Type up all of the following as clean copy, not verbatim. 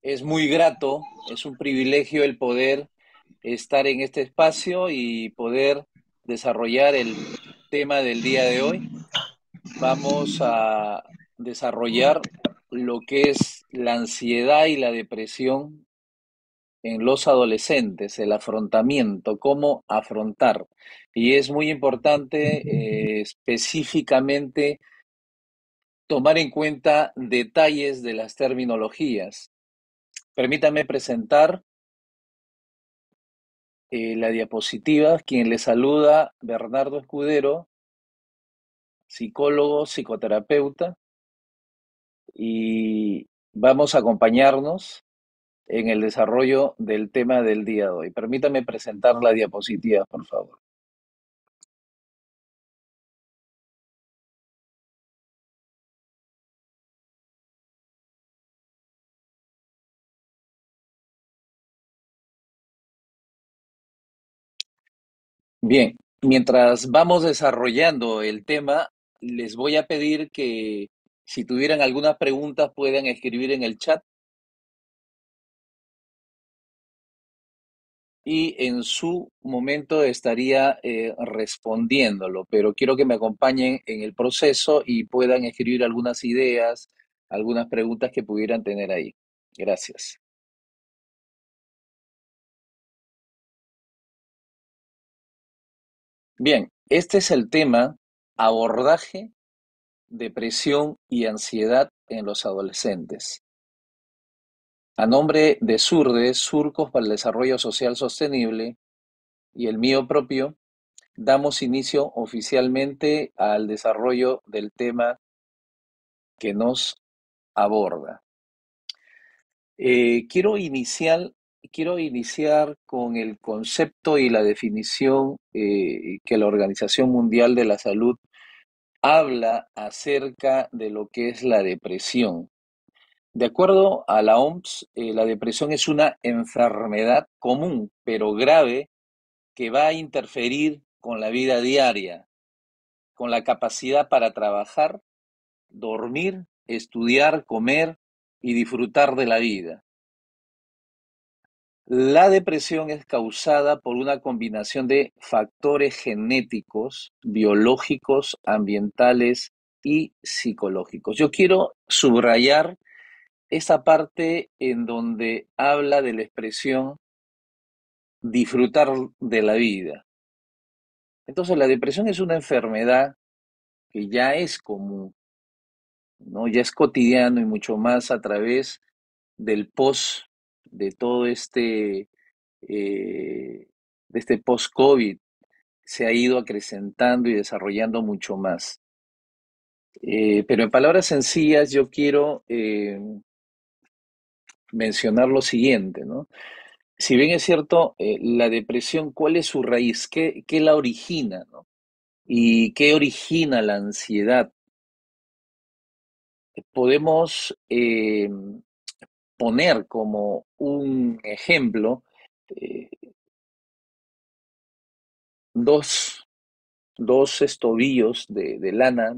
Es muy grato, es un privilegio el poder estar en este espacio y poder desarrollar el tema del día de hoy. Vamos a desarrollar lo que es la ansiedad y la depresión en los adolescentes, el afrontamiento, cómo afrontar. Y es muy importante específicamente tomar en cuenta detalles de las terminologías. Permítame presentar la diapositiva. Quien le saluda, Bernardo Escudero, psicólogo, psicoterapeuta, y vamos a acompañarnos en el desarrollo del tema del día de hoy. Permítame presentar la diapositiva, por favor. Bien, mientras vamos desarrollando el tema, les voy a pedir que si tuvieran algunas preguntas puedan escribir en el chat y en su momento estaría respondiéndolo, pero quiero que me acompañen en el proceso y puedan escribir algunas ideas, algunas preguntas que pudieran tener ahí. Gracias. Bien, este es el tema: abordaje, depresión y ansiedad en los adolescentes. A nombre de SURDE, Surcos para el Desarrollo Social Sostenible, y el mío propio, damos inicio oficialmente al desarrollo del tema que nos aborda. Quiero iniciar con el concepto y la definición que la Organización Mundial de la Salud habla acerca de lo que es la depresión. De acuerdo a la OMS, la depresión es una enfermedad común, pero grave, que va a interferir con la vida diaria, con la capacidad para trabajar, dormir, estudiar, comer y disfrutar de la vida. La depresión es causada por una combinación de factores genéticos, biológicos, ambientales y psicológicos. Yo quiero subrayar esa parte en donde habla de la expresión disfrutar de la vida. Entonces, la depresión es una enfermedad que ya es común, ¿no? Ya es cotidiano y mucho más a través del post, de todo de este post-COVID, se ha ido acrecentando y desarrollando mucho más. Pero en palabras sencillas, yo quiero mencionar lo siguiente, ¿no? Si bien es cierto, la depresión, ¿cuál es su raíz? ¿Qué la origina, ¿no? ¿Y qué origina la ansiedad? Podemos poner como un ejemplo eh, dos, dos estobillos de lana,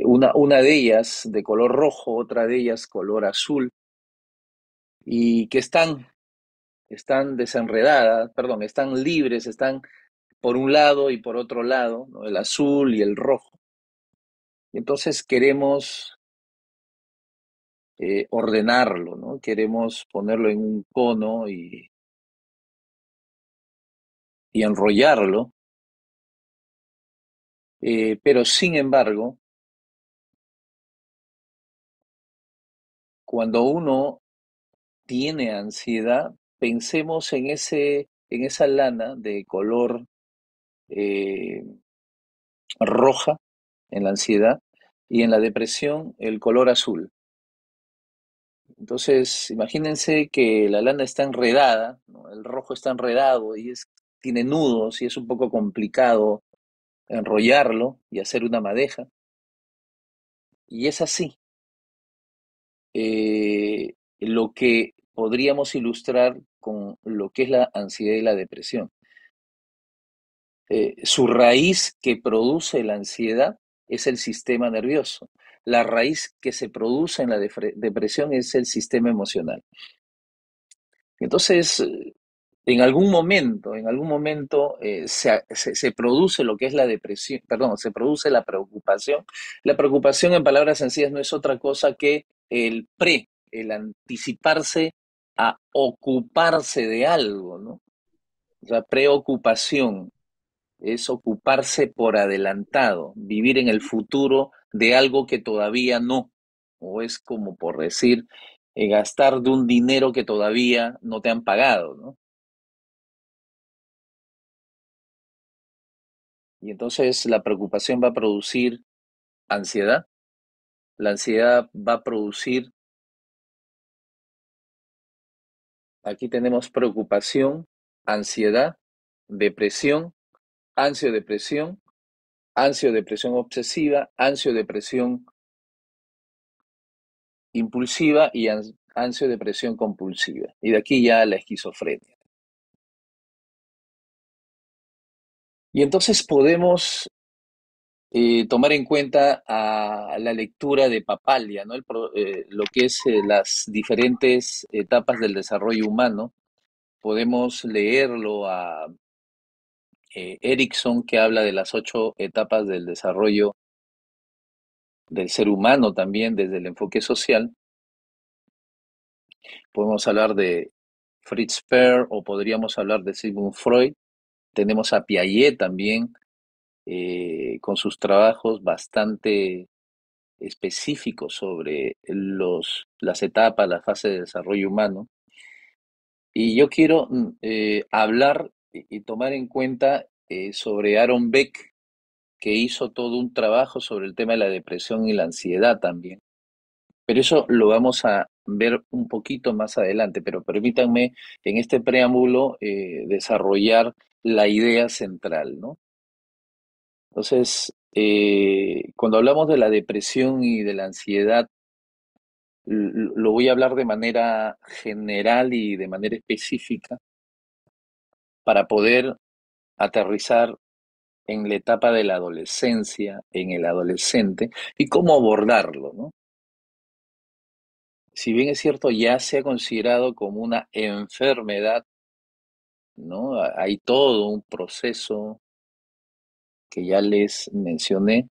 una de ellas de color rojo, otra de ellas color azul, y que están desenredadas, perdón, están libres, están por un lado y por otro lado, ¿no? El azul y el rojo. Y entonces queremos ordenarlo, ¿no? Queremos ponerlo en un cono y enrollarlo, pero sin embargo, cuando uno tiene ansiedad, pensemos en esa lana de color eh, roja, en la ansiedad, y en la depresión el color azul. Entonces, imagínense que la lana está enredada, ¿no? El rojo está enredado y tiene nudos y es un poco complicado enrollarlo y hacer una madeja. Y es así lo que podríamos ilustrar con lo que es la ansiedad y la depresión. Su raíz que produce la ansiedad es el sistema nervioso. La raíz que se produce en la depresión es el sistema emocional. Entonces, en algún momento se produce lo que es la depresión, perdón, se produce la preocupación. La preocupación, en palabras sencillas, no es otra cosa que el anticiparse a ocuparse de algo, ¿no? O sea, preocupación es ocuparse por adelantado, vivir en el futuro de algo que todavía no, o es como por decir, gastar de un dinero que todavía no te han pagado, ¿no? Y entonces la preocupación va a producir ansiedad, la ansiedad va a producir, aquí tenemos preocupación, ansiedad, depresión, ansiodepresión, ansiodepresión obsesiva, ansiodepresión impulsiva y ansiodepresión compulsiva. Y de aquí ya la esquizofrenia. Y entonces podemos tomar en cuenta a la lectura de Papalia, ¿no? Lo que es las diferentes etapas del desarrollo humano. Podemos leerlo a Erickson, que habla de las 8 etapas del desarrollo del ser humano también desde el enfoque social. Podemos hablar de Fritz Perls o podríamos hablar de Sigmund Freud. Tenemos a Piaget también, con sus trabajos bastante específicos sobre las etapas, las fases de desarrollo humano. Y yo quiero hablar y tomar en cuenta sobre Aaron Beck, que hizo todo un trabajo sobre el tema de la depresión y la ansiedad también. Pero eso lo vamos a ver un poquito más adelante, pero permítanme en este preámbulo desarrollar la idea central, ¿no? Entonces, cuando hablamos de la depresión y de la ansiedad, lo voy a hablar de manera general y de manera específica para poder aterrizar en la etapa de la adolescencia, en el adolescente, y cómo abordarlo, ¿no? Si bien es cierto, ya se ha considerado como una enfermedad, ¿no? Hay todo un proceso que ya les mencioné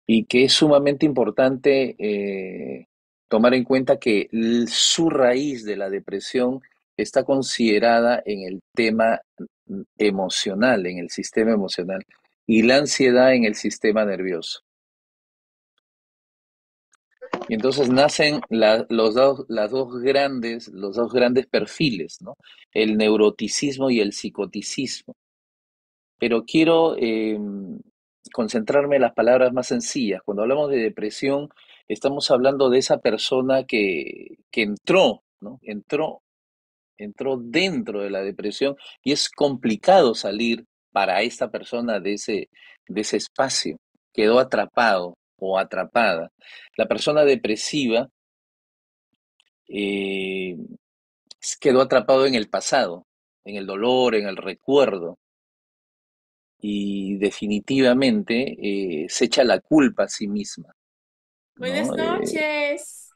y que es sumamente importante tomar en cuenta que su raíz de la depresión está considerada en el tema emocional, en el sistema emocional, y la ansiedad en el sistema nervioso. Y entonces nacen los dos grandes perfiles, ¿no? El neuroticismo y el psicoticismo. Pero quiero concentrarme en las palabras más sencillas. Cuando hablamos de depresión, estamos hablando de esa persona que entró, ¿no? Entró dentro de la depresión y es complicado salir para esta persona de ese espacio. Quedó atrapado o atrapada. La persona depresiva eh, quedó atrapado en el pasado, en el dolor, en el recuerdo y definitivamente se echa la culpa a sí misma, Buenas ¿no? noches.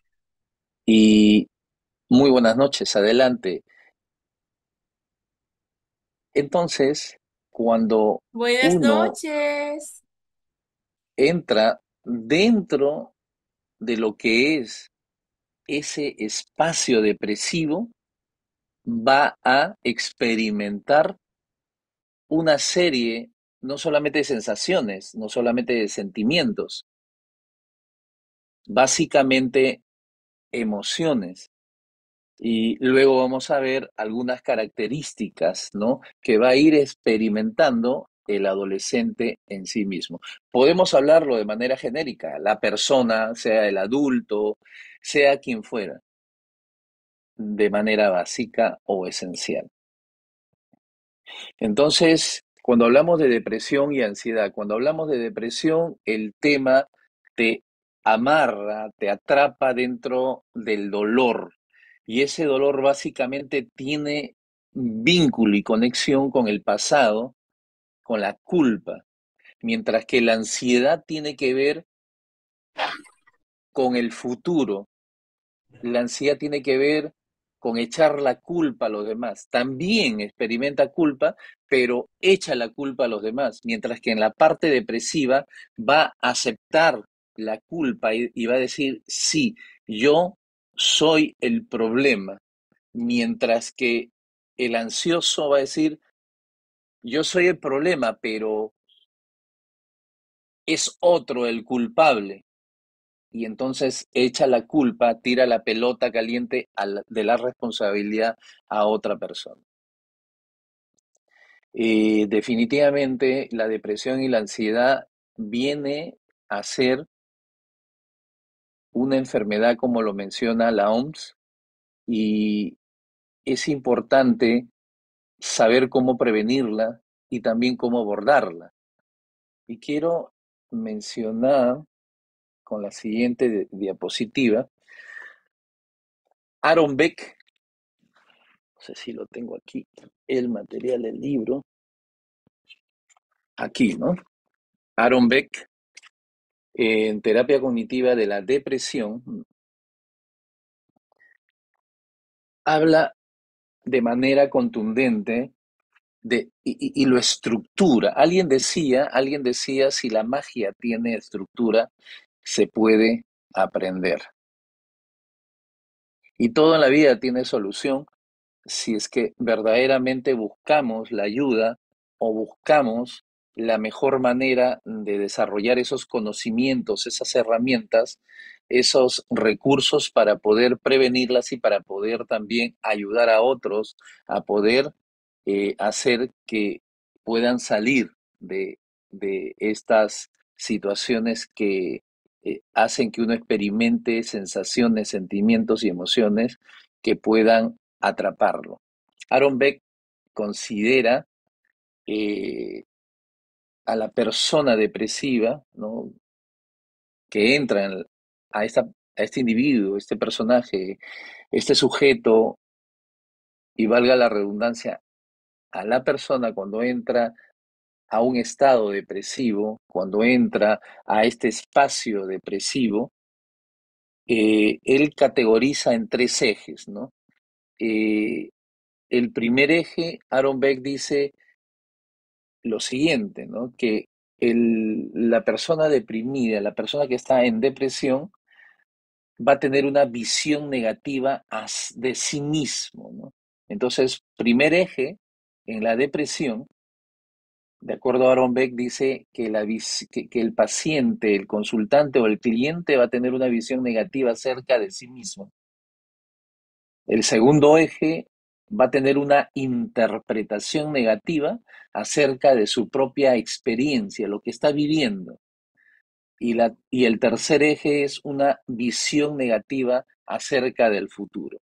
Y muy buenas noches, adelante. Entonces, cuando Buenas uno noches. entra dentro de lo que es ese espacio depresivo, va a experimentar una serie no solamente de sensaciones, no solamente de sentimientos, básicamente emociones. Y luego vamos a ver algunas características, ¿no? Que va a ir experimentando el adolescente en sí mismo. Podemos hablarlo de manera genérica, la persona, sea el adulto, sea quien fuera, de manera básica o esencial. Entonces, cuando hablamos de depresión y ansiedad, cuando hablamos de depresión, el tema te amarra, te atrapa dentro del dolor. Y ese dolor básicamente tiene vínculo y conexión con el pasado, con la culpa. mientras que la ansiedad tiene que ver con el futuro. La ansiedad tiene que ver con echar la culpa a los demás. También experimenta culpa, pero echa la culpa a los demás, mientras que en la parte depresiva va a aceptar la culpa y va a decir, sí, yo soy el problema, mientras que el ansioso va a decir, yo soy el problema, pero es otro el culpable. Y entonces echa la culpa, tira la pelota caliente de la responsabilidad a otra persona. Definitivamente la depresión y la ansiedad viene a ser una enfermedad como lo menciona la OMS y es importante saber cómo prevenirla y también cómo abordarla. Y quiero mencionar con la siguiente diapositiva, Aaron Beck, no sé si lo tengo aquí, el material del libro, aquí, ¿no? Aaron Beck, en terapia cognitiva de la depresión, habla de manera contundente y lo estructura. Alguien decía, si la magia tiene estructura, se puede aprender. Y todo en la vida tiene solución si es que verdaderamente buscamos la ayuda o buscamos la mejor manera de desarrollar esos conocimientos, esas herramientas, esos recursos para poder prevenirlas y para poder también ayudar a otros a poder hacer que puedan salir de estas situaciones que hacen que uno experimente sensaciones, sentimientos y emociones que puedan atraparlo. Aaron Beck considera a la persona depresiva, ¿no? Que entra a este individuo, este personaje, este sujeto, y valga la redundancia, a la persona cuando entra a un estado depresivo, cuando entra a este espacio depresivo, él categoriza en tres ejes, ¿no? El primer eje, Aaron Beck dice lo siguiente, ¿no? Que la persona deprimida, la persona que está en depresión, va a tener una visión negativa de sí mismo, ¿no? Entonces, primer eje en la depresión, de acuerdo a Aaron Beck, dice que el paciente, el consultante o el cliente va a tener una visión negativa acerca de sí mismo. El segundo eje va a tener una interpretación negativa acerca de su propia experiencia, lo que está viviendo. Y el tercer eje es una visión negativa acerca del futuro.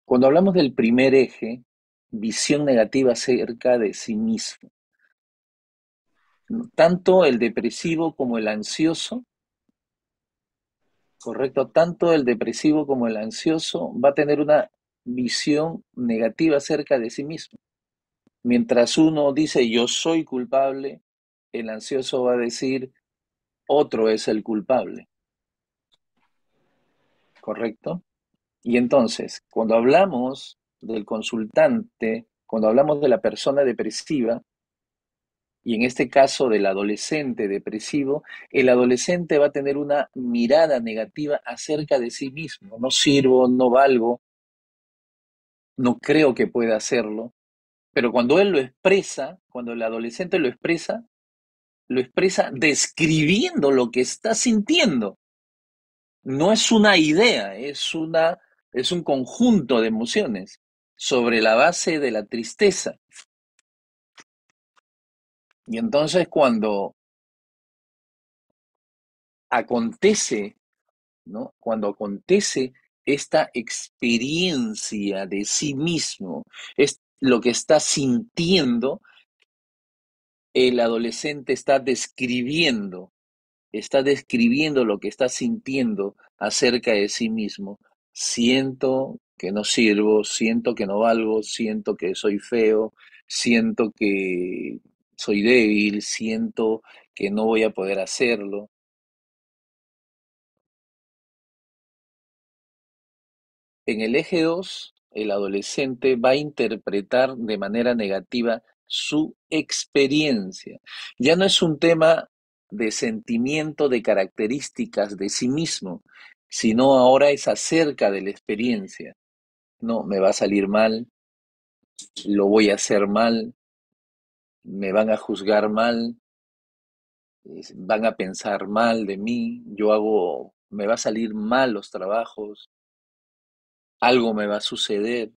Cuando hablamos del primer eje, visión negativa acerca de sí mismo, tanto el depresivo como el ansioso, correcto, tanto el depresivo como el ansioso va a tener una visión negativa acerca de sí mismo. Mientras uno dice yo soy culpable, el ansioso va a decir otro es el culpable, ¿correcto? Y entonces, cuando hablamos del consultante, cuando hablamos de la persona depresiva, y en este caso del adolescente depresivo, el adolescente va a tener una mirada negativa acerca de sí mismo. No sirvo, no valgo, no creo que pueda hacerlo. Pero cuando él lo expresa, cuando el adolescente lo expresa describiendo lo que está sintiendo. No es una idea, es un conjunto de emociones sobre la base de la tristeza. Y entonces cuando acontece, ¿no? Cuando acontece esta experiencia de sí mismo, es lo que está sintiendo, el adolescente está describiendo lo que está sintiendo acerca de sí mismo. Siento que no sirvo, siento que no valgo, siento que soy feo, siento que soy débil, siento que no voy a poder hacerlo. En el eje 2, el adolescente va a interpretar de manera negativa su experiencia. Ya no es un tema de sentimiento, de características de sí mismo, sino ahora es acerca de la experiencia. No, me va a salir mal, lo voy a hacer mal, me van a juzgar mal, van a pensar mal de mí, me va a salir mal los trabajos, algo me va a suceder.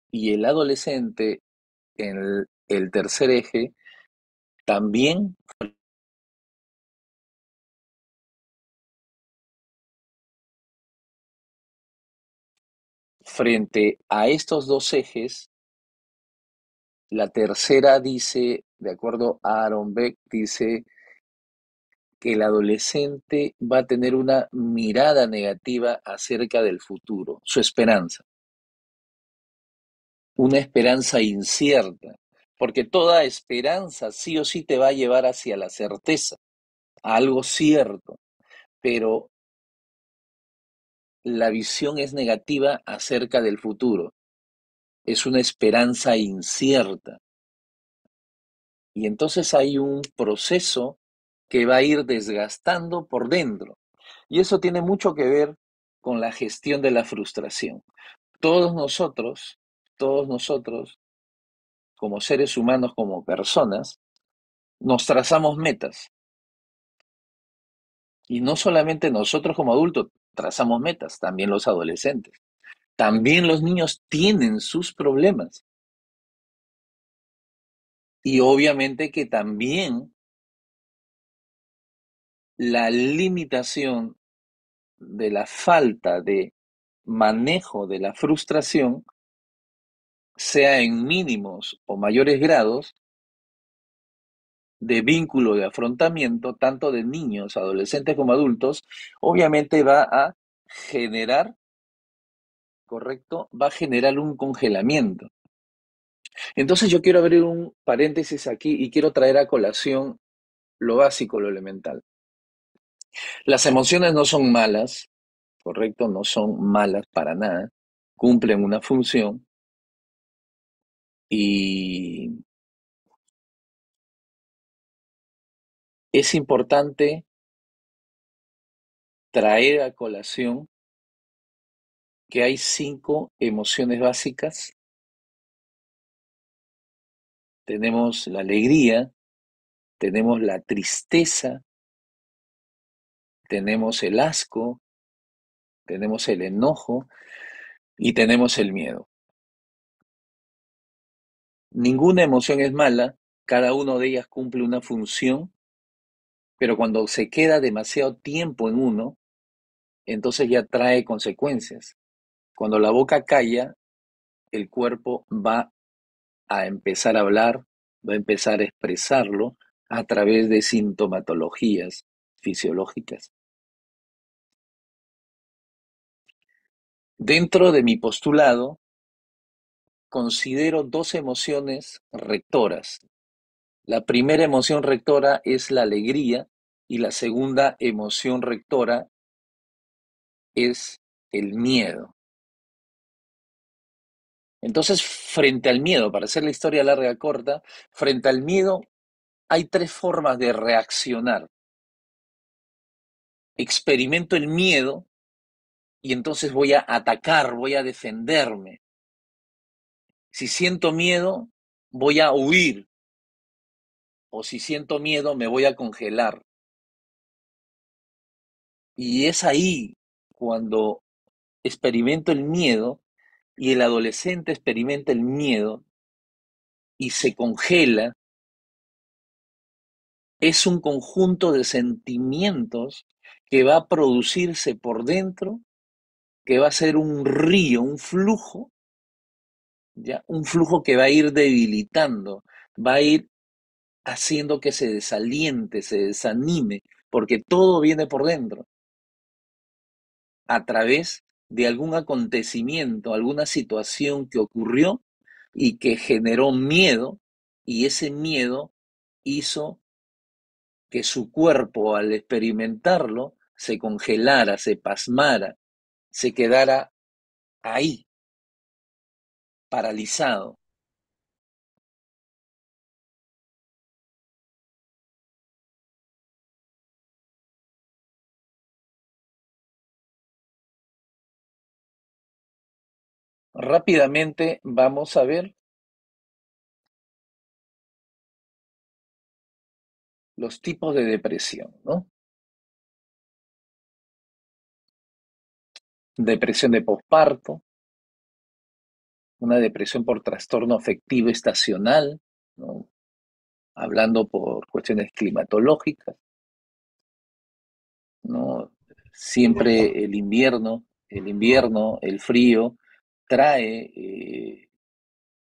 Y el adolescente, en el tercer eje, también frente a estos dos ejes, la tercera dice, de acuerdo a Aaron Beck, dice que el adolescente va a tener una mirada negativa acerca del futuro, su esperanza, una esperanza incierta, porque toda esperanza sí o sí te va a llevar hacia la certeza, a algo cierto, pero la visión es negativa acerca del futuro, es una esperanza incierta. Y entonces hay un proceso que va a ir desgastando por dentro. Y eso tiene mucho que ver con la gestión de la frustración. Todos nosotros, como seres humanos, como personas, nos trazamos metas. Y no solamente nosotros como adultos trazamos metas, también los adolescentes. También los niños tienen sus problemas. Y obviamente que también la limitación de la falta de manejo de la frustración, sea en mínimos o mayores grados, de vínculo de afrontamiento, tanto de niños, adolescentes como adultos, obviamente va a generar, ¿correcto? Va a generar un congelamiento. Entonces yo quiero abrir un paréntesis aquí y quiero traer a colación lo básico, lo elemental. Las emociones no son malas, ¿correcto? No son malas para nada, cumplen una función y es importante traer a colación que hay 5 emociones básicas. Tenemos la alegría, tenemos la tristeza, tenemos el asco, tenemos el enojo y tenemos el miedo. Ninguna emoción es mala, cada una de ellas cumple una función, pero cuando se queda demasiado tiempo en uno, entonces ya trae consecuencias. Cuando la boca calla, el cuerpo va a empezar a hablar, va a empezar a expresarlo a través de sintomatologías fisiológicas. Dentro de mi postulado, considero 2 emociones rectoras. La primera emoción rectora es la alegría y la segunda emoción rectora es el miedo. Entonces, frente al miedo, para hacer la historia larga corta, frente al miedo hay 3 formas de reaccionar. Experimento el miedo y entonces voy a atacar, voy a defenderme. Si siento miedo, voy a huir. O si siento miedo, me voy a congelar. Y es ahí cuando experimento el miedo y el adolescente experimenta el miedo y se congela, es un conjunto de sentimientos que va a producirse por dentro, que va a ser un río, un flujo, ¿ya? Un flujo que va a ir debilitando, va a ir haciendo que se desaliente, se desanime, porque todo viene por dentro. a través de algún acontecimiento, alguna situación que ocurrió y que generó miedo, y ese miedo hizo que su cuerpo, al experimentarlo, se congelara, se pasmara, se quedara ahí, paralizado. Rápidamente vamos a ver los tipos de depresión, ¿no? Depresión de posparto, una depresión por trastorno afectivo estacional, ¿no? Hablando por cuestiones climatológicas, ¿no? Siempre el frío trae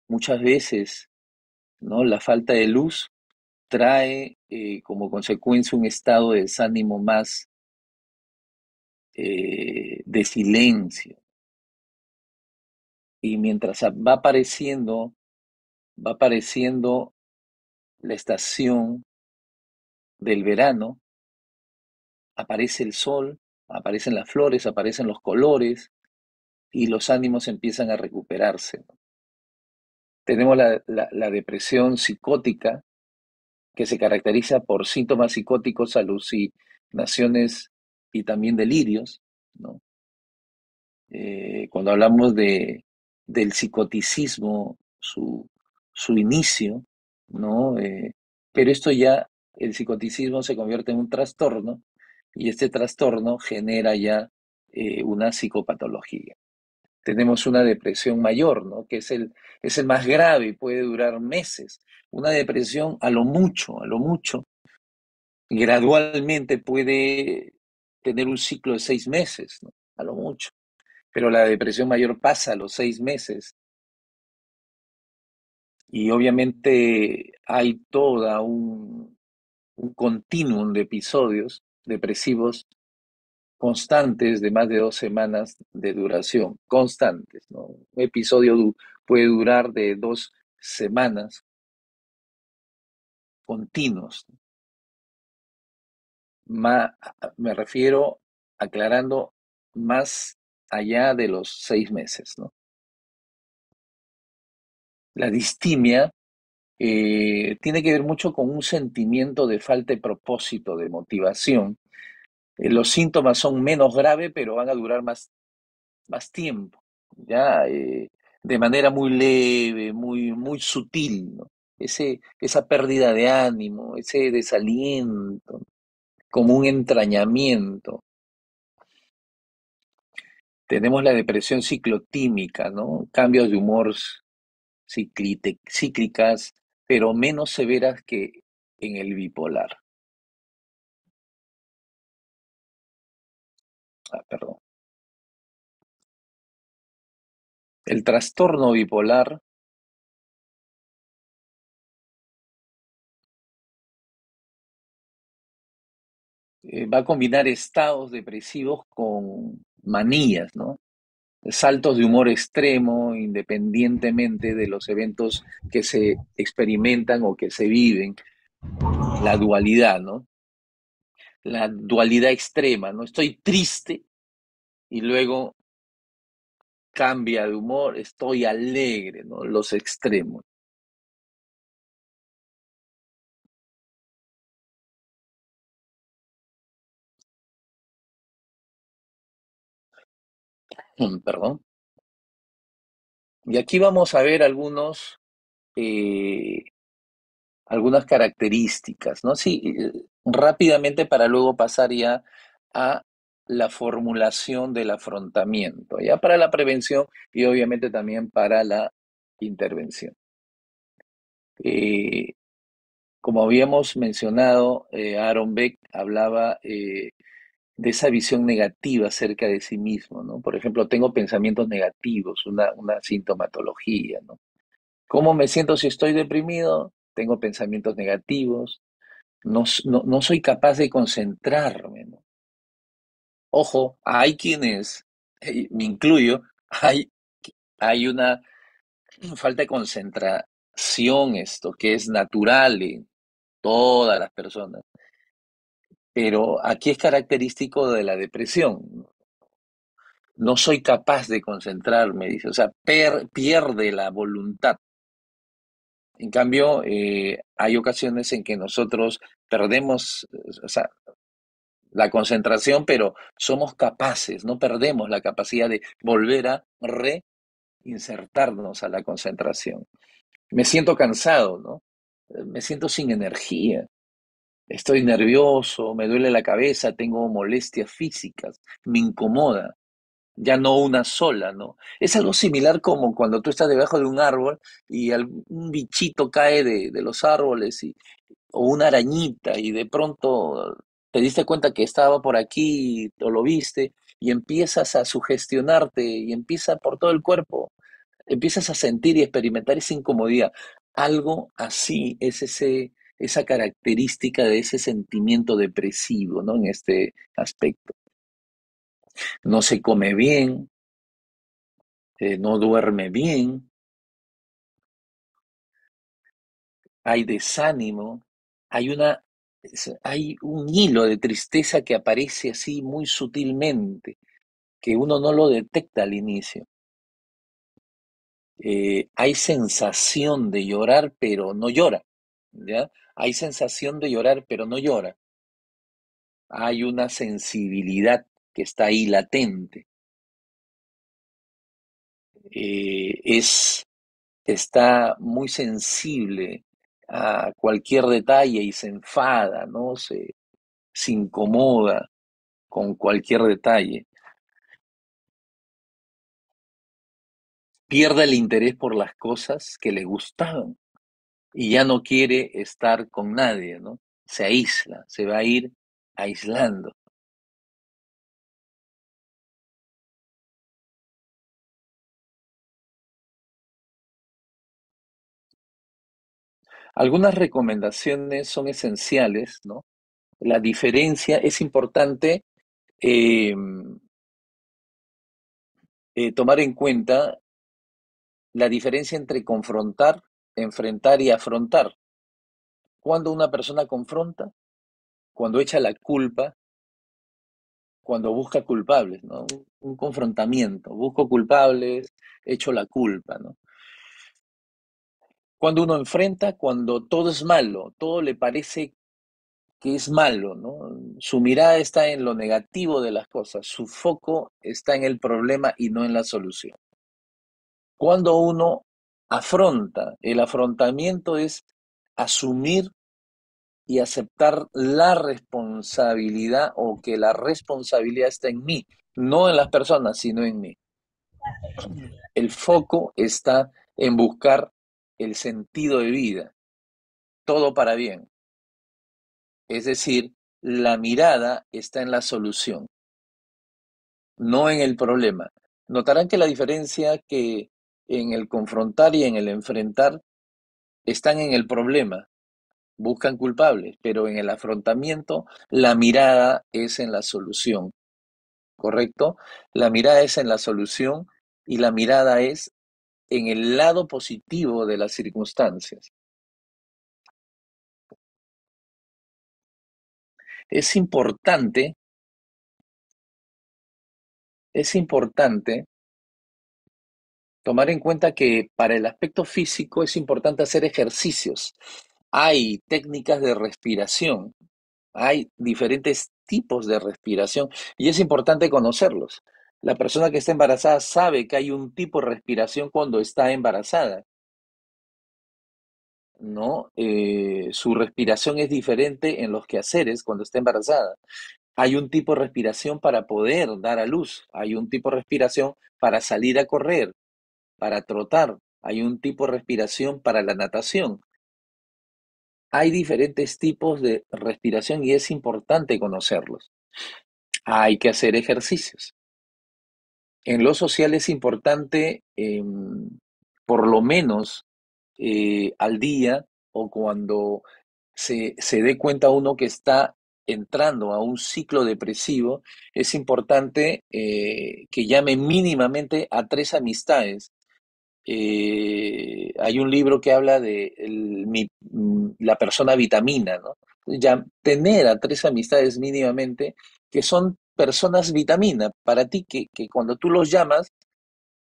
muchas veces, ¿no? La falta de luz trae como consecuencia un estado de desánimo más de silencio. Y mientras va apareciendo la estación del verano, aparece el sol, aparecen las flores, aparecen los colores y los ánimos empiezan a recuperarse, ¿no? Tenemos la depresión psicótica, que se caracteriza por síntomas psicóticos, alucinaciones y también delirios, ¿no? Cuando hablamos del psicoticismo, su inicio, ¿no? Pero esto ya, el psicoticismo se convierte en un trastorno y este trastorno genera ya una psicopatología. Tenemos una depresión mayor, ¿no? Que es el más grave y puede durar meses. Una depresión a lo mucho, gradualmente puede tener un ciclo de 6 meses, ¿no? A lo mucho. Pero la depresión mayor pasa a los 6 meses y obviamente hay toda un continuum de episodios depresivos constantes de más de 2 semanas de duración, constantes, ¿no? Un episodio puede durar de 2 semanas continuos. Me refiero, aclarando, más allá de los 6 meses, ¿no? La distimia tiene que ver mucho con un sentimiento de falta de propósito, de motivación. Los síntomas son menos graves, pero van a durar más tiempo, ya de manera muy leve, muy sutil, ¿no? Esa pérdida de ánimo, ese desaliento, como un entrañamiento. Tenemos la depresión ciclotímica, ¿no? Cambios de humor cíclicas, pero menos severas que en el bipolar. Perdón. El trastorno bipolar va a combinar estados depresivos con manías, ¿no? Saltos de humor extremo, independientemente de los eventos que se experimentan o que se viven. La dualidad, ¿no? La dualidad extrema, ¿no? Estoy triste y luego cambia de humor, estoy alegre, ¿no? Los extremos. Perdón. Y aquí vamos a ver eh, algunas características, ¿no? Sí, rápidamente para luego pasar ya a la formulación del afrontamiento, ya para la prevención y obviamente también para la intervención. Eh, Como habíamos mencionado, Aaron Beck hablaba de esa visión negativa acerca de sí mismo, ¿no? Por ejemplo, tengo pensamientos negativos, una sintomatología, ¿no? ¿Cómo me siento si estoy deprimido? Tengo pensamientos negativos, no soy capaz de concentrarme, ¿no? Ojo, hay quienes, me incluyo, hay, hay una falta de concentración, esto que es natural en todas las personas, pero aquí es característico de la depresión. No soy capaz de concentrarme, dice, o sea, pierde la voluntad. En cambio, hay ocasiones en que nosotros perdemos, o sea, la concentración, pero somos capaces, no perdemos la capacidad de volver a reinsertarnos a la concentración. Me siento cansado, ¿no? Me siento sin energía, estoy nervioso, me duele la cabeza, tengo molestias físicas, me incomoda, ya no una sola, ¿no? Es algo similar como cuando tú estás debajo de un árbol y un bichito cae de los árboles o una arañita y de pronto te diste cuenta que estaba por aquí o lo viste y empiezas a sugestionarte y empieza por todo el cuerpo, empiezas a sentir y experimentar esa incomodidad. Algo así es esa característica de ese sentimiento depresivo, ¿no? En este aspecto. No se come bien, no duerme bien, hay desánimo, hay hay un hilo de tristeza que aparece así muy sutilmente, que uno no lo detecta al inicio. Hay sensación de llorar, pero no llora, ¿ya? Hay sensación de llorar, pero no llora. Hay una sensibilidad que está ahí latente. Está muy sensible a cualquier detalle y se enfada, ¿no? Se incomoda con cualquier detalle. Pierde el interés por las cosas que le gustaban y ya no quiere estar con nadie, ¿no? Se aísla, se va a ir aislando. Algunas recomendaciones son esenciales, ¿no? La diferencia es importante eh, tomar en cuenta la diferencia entre confrontar, enfrentar y afrontar. Cuando una persona confronta, cuando echa la culpa, cuando busca culpables, ¿no? Un confrontamiento, busco culpables, echo la culpa, ¿no? Cuando uno enfrenta, cuando todo es malo, todo le parece que es malo, ¿no? Su mirada está en lo negativo de las cosas, su foco está en el problema y no en la solución. Cuando uno afronta, el afrontamiento es asumir y aceptar la responsabilidad o que la responsabilidad está en mí, no en las personas, sino en mí. El foco está en buscar el sentido de vida, todo para bien. Es decir, la mirada está en la solución, no en el problema. Notarán que la diferencia que en el confrontar y en el enfrentar están en el problema, buscan culpables, pero en el afrontamiento la mirada es en la solución, ¿correcto? La mirada es en la solución y la mirada es en el lado positivo de las circunstancias. Es importante, es importante tomar en cuenta que para el aspecto físico es importante hacer ejercicios. Hay técnicas de respiración, hay diferentes tipos de respiración y es importante conocerlos. La persona que está embarazada sabe que hay un tipo de respiración cuando está embarazada, ¿no? Su respiración es diferente en los quehaceres cuando está embarazada. Hay un tipo de respiración para poder dar a luz, hay un tipo de respiración para salir a correr, para trotar, hay un tipo de respiración para la natación. Hay diferentes tipos de respiración y es importante conocerlos. Hay que hacer ejercicios. En lo social es importante, por lo menos al día o cuando se dé cuenta uno que está entrando a un ciclo depresivo, es importante que llame mínimamente a tres amistades. Hay un libro que habla de la persona vitamina, ¿no? Ya tener a tres amistades mínimamente que son personas vitamina para ti, que cuando tú los llamas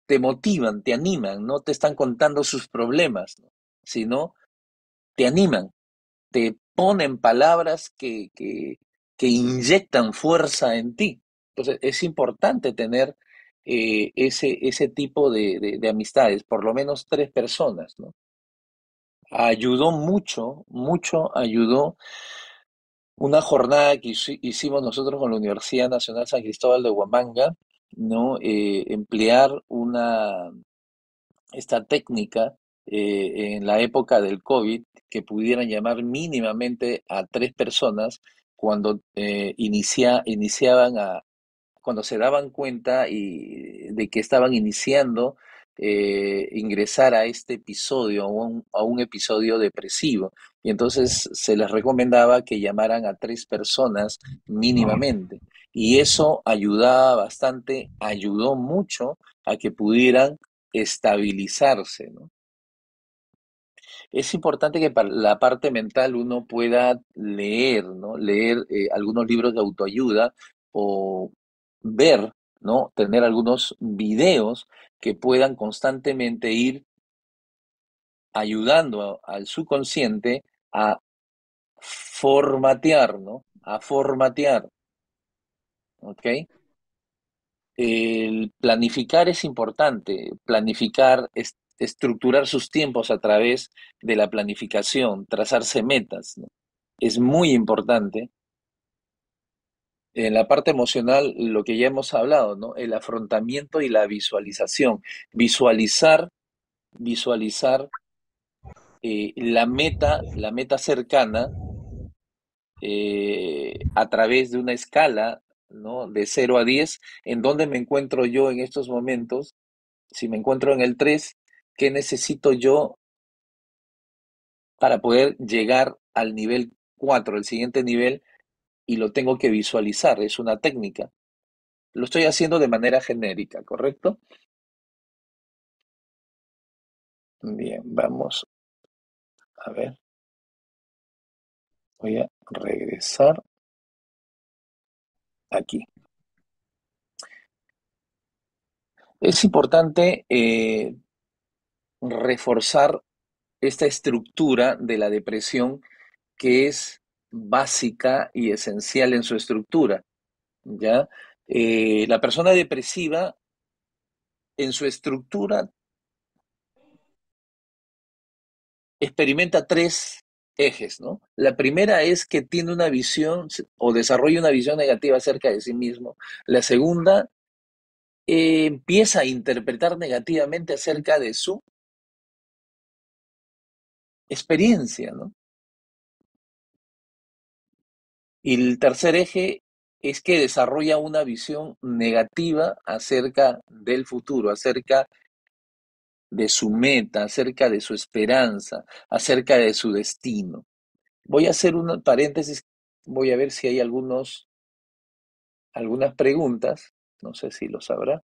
te motivan, te animan, no te están contando sus problemas, ¿no? Sino te animan, te ponen palabras que inyectan fuerza en ti. Entonces, es importante tener ese tipo de amistades, por lo menos tres personas, ¿no? Ayudó mucho, mucho ayudó una jornada que hicimos nosotros con la Universidad Nacional San Cristóbal de Huamanga, ¿no? Emplear esta técnica en la época del COVID, que pudieran llamar mínimamente a tres personas cuando iniciaban cuando se daban cuenta de que estaban iniciando ingresar a este episodio, a un episodio depresivo. Y entonces se les recomendaba que llamaran a tres personas mínimamente. Y eso ayudaba bastante, ayudó mucho a que pudieran estabilizarse, ¿no? Es importante que para la parte mental uno pueda leer, ¿no? Leer algunos libros de autoayuda o ver, ¿no? Tener algunos videos que puedan constantemente ir ayudando al subconsciente a formatear, ¿no? A formatear, ¿ok? El planificar es importante, planificar, estructurar sus tiempos a través de la planificación, trazarse metas, ¿no? Es muy importante. En la parte emocional, lo que ya hemos hablado, ¿no? El afrontamiento y la visualización. Visualizar, visualizar la meta cercana a través de una escala, ¿no? De 0 a 10, en dónde me encuentro yo en estos momentos. Si me encuentro en el 3, ¿qué necesito yo para poder llegar al nivel 4, el siguiente nivel? Y lo tengo que visualizar, es una técnica. Lo estoy haciendo de manera genérica, ¿correcto? Bien, vamos a ver. Voy a regresar aquí. Es importante reforzar esta estructura de la depresión que es básica y esencial en su estructura, ¿ya? La persona depresiva en su estructura experimenta tres ejes, ¿no? La primera es que tiene una visión o desarrolla una visión negativa acerca de sí mismo. La segunda empieza a interpretar negativamente acerca de su experiencia, ¿no? Y el tercer eje es que desarrolla una visión negativa acerca del futuro, acerca de su meta, acerca de su esperanza, acerca de su destino. Voy a hacer un paréntesis, voy a ver si hay algunas preguntas, no sé si lo sabrá,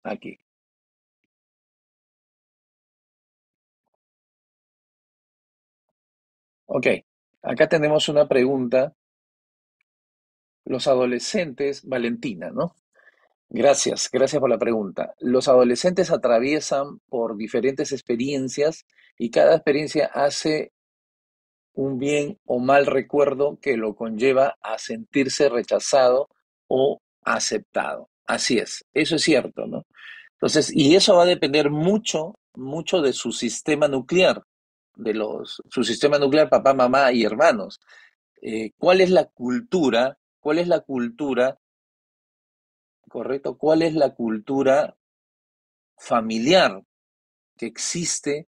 aquí. Ok, acá tenemos una pregunta. Los adolescentes, Valentina, ¿no? Gracias, gracias por la pregunta. Los adolescentes atraviesan por diferentes experiencias y cada experiencia hace un bien o mal recuerdo que lo conlleva a sentirse rechazado o aceptado. Así es, eso es cierto, ¿no? Entonces, y eso va a depender mucho, mucho de su sistema nuclear, su sistema nuclear, papá, mamá y hermanos. ¿Cuál es la cultura? ¿Cuál es la cultura, correcto? ¿Cuál es la cultura familiar que existe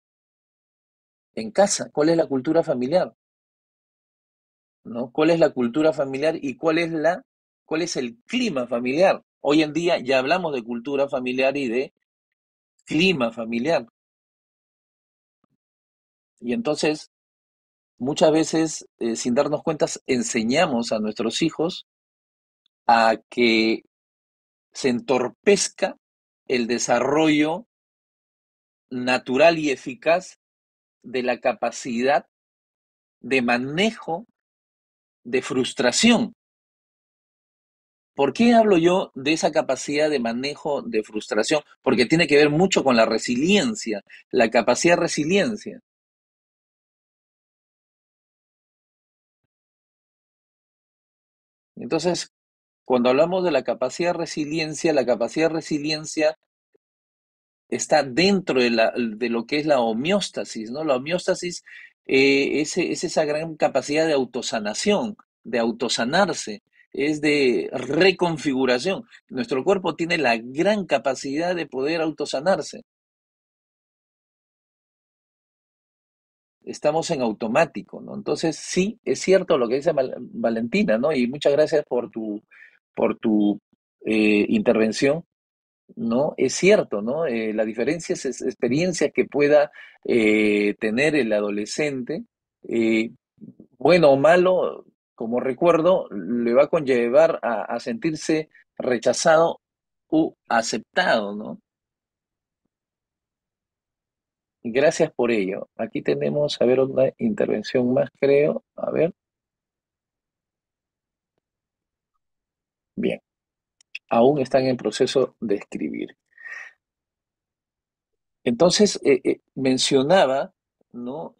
en casa? ¿Cuál es la cultura familiar? ¿No? ¿Cuál es la cultura familiar y cuál es el clima familiar? Hoy en día ya hablamos de cultura familiar y de clima familiar. Y entonces muchas veces, sin darnos cuenta, enseñamos a nuestros hijos a que se entorpezca el desarrollo natural y eficaz de la capacidad de manejo de frustración. ¿Por qué hablo yo de esa capacidad de manejo de frustración? Porque tiene que ver mucho con la resiliencia, la capacidad de resiliencia. Entonces, cuando hablamos de la capacidad de resiliencia está dentro de lo que es la homeostasis, ¿no? La homeostasis es esa gran capacidad de autosanación, de autosanarse, es de reconfiguración. Nuestro cuerpo tiene la gran capacidad de poder autosanarse. Estamos en automático, ¿no? Entonces, sí, es cierto lo que dice Valentina, ¿no? Y muchas gracias por tu intervención. ¿No? Es cierto, ¿no? La diferencia es experiencias que pueda tener el adolescente, eh, bueno o malo, como recuerdo, le va a conllevar a sentirse rechazado u aceptado, ¿no? Gracias por ello. Aquí tenemos, a ver, una intervención más, creo. A ver, bien, aún están en proceso de escribir. Entonces, mencionaba, ¿no?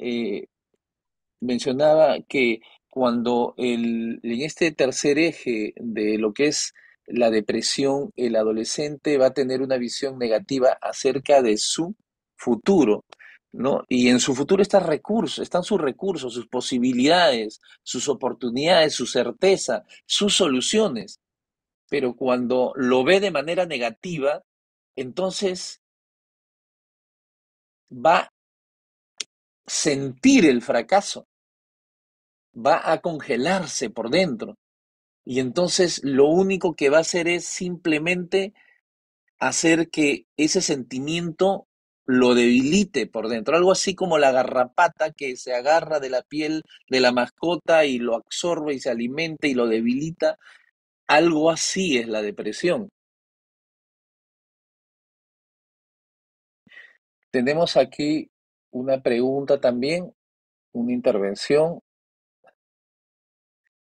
Mencionaba que cuando en este tercer eje de lo que es la depresión, el adolescente va a tener una visión negativa acerca de su futuro, ¿no? Y en su futuro están sus recursos, sus posibilidades, sus oportunidades, su certeza, sus soluciones. Pero cuando lo ve de manera negativa, entonces va a sentir el fracaso, va a congelarse por dentro. Y entonces lo único que va a hacer es simplemente hacer que ese sentimiento lo debilite por dentro. Algo así como la garrapata que se agarra de la piel de la mascota y lo absorbe y se alimenta y lo debilita. Algo así es la depresión. Tenemos aquí una pregunta también, una intervención.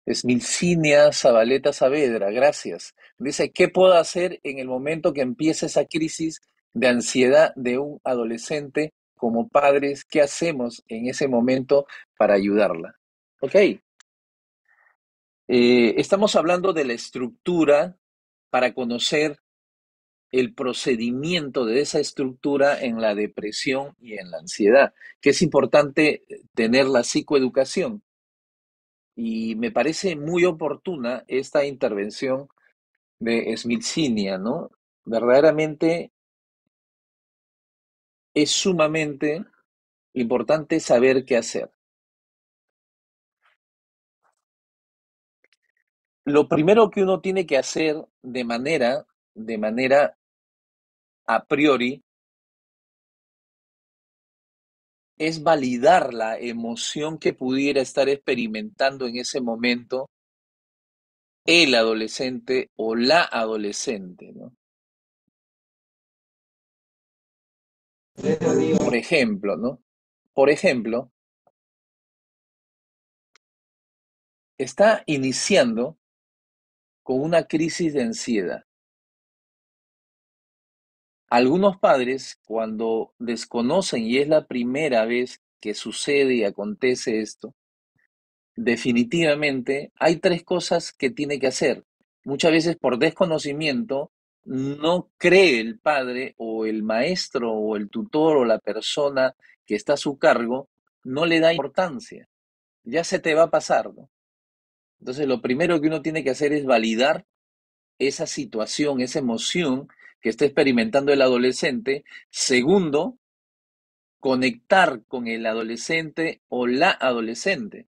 Esmilcinia Zabaleta Saavedra, gracias. Dice, ¿qué puedo hacer en el momento que empieza esa crisis de ansiedad de un adolescente como padres? ¿Qué hacemos en ese momento para ayudarla? Ok, estamos hablando de la estructura para conocer el procedimiento de esa estructura en la depresión y en la ansiedad, que es importante tener la psicoeducación. Y me parece muy oportuna esta intervención de Smithsonian, ¿no? Verdaderamente es sumamente importante saber qué hacer. Lo primero que uno tiene que hacer de manera a priori es validar la emoción que pudiera estar experimentando en ese momento el adolescente o la adolescente, ¿no? Por ejemplo, ¿no? Por ejemplo, está iniciando con una crisis de ansiedad. Algunos padres, cuando desconocen y es la primera vez que sucede y acontece esto, definitivamente hay tres cosas que tiene que hacer. Muchas veces por desconocimiento no cree el padre o el maestro o el tutor o la persona que está a su cargo, no le da importancia. Ya se te va a pasar, ¿no? Entonces lo primero que uno tiene que hacer es validar esa situación, esa emoción que está experimentando el adolescente. Segundo, conectar con el adolescente o la adolescente,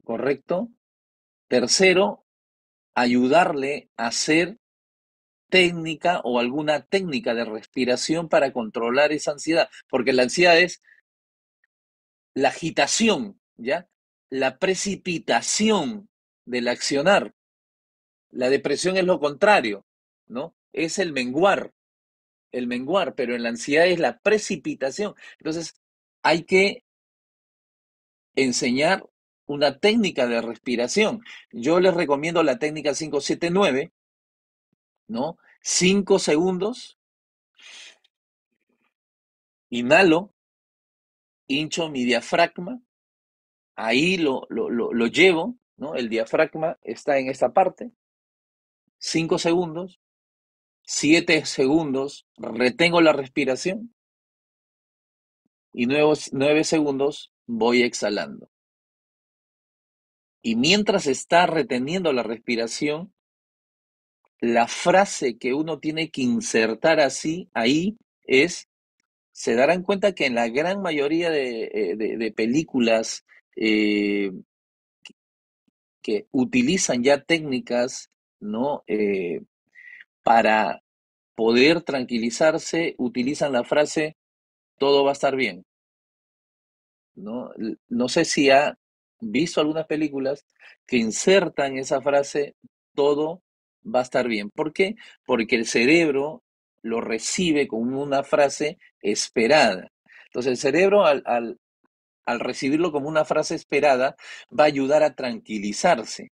¿correcto? Tercero, ayudarle a hacer técnica o alguna técnica de respiración para controlar esa ansiedad, porque la ansiedad es la agitación, ¿ya? La precipitación del accionar. La depresión es lo contrario, ¿no? Es el menguar, pero en la ansiedad es la precipitación. Entonces, hay que enseñar una técnica de respiración. Yo les recomiendo la técnica 5-7-9, ¿no? 5 segundos, inhalo, hincho mi diafragma, ahí lo llevo, ¿no? El diafragma está en esta parte, 5 segundos, 7 segundos, retengo la respiración y 9 segundos voy exhalando. Y mientras está reteniendo la respiración, la frase que uno tiene que insertar así, ahí, es, se darán cuenta que en la gran mayoría de películas eh, que utilizan ya técnicas, ¿no? Para poder tranquilizarse, utilizan la frase, todo va a estar bien, ¿no? No sé si ha visto algunas películas que insertan esa frase, todo va a estar bien. ¿Por qué? Porque el cerebro lo recibe como una frase esperada. Entonces el cerebro al recibirlo como una frase esperada va a ayudar a tranquilizarse.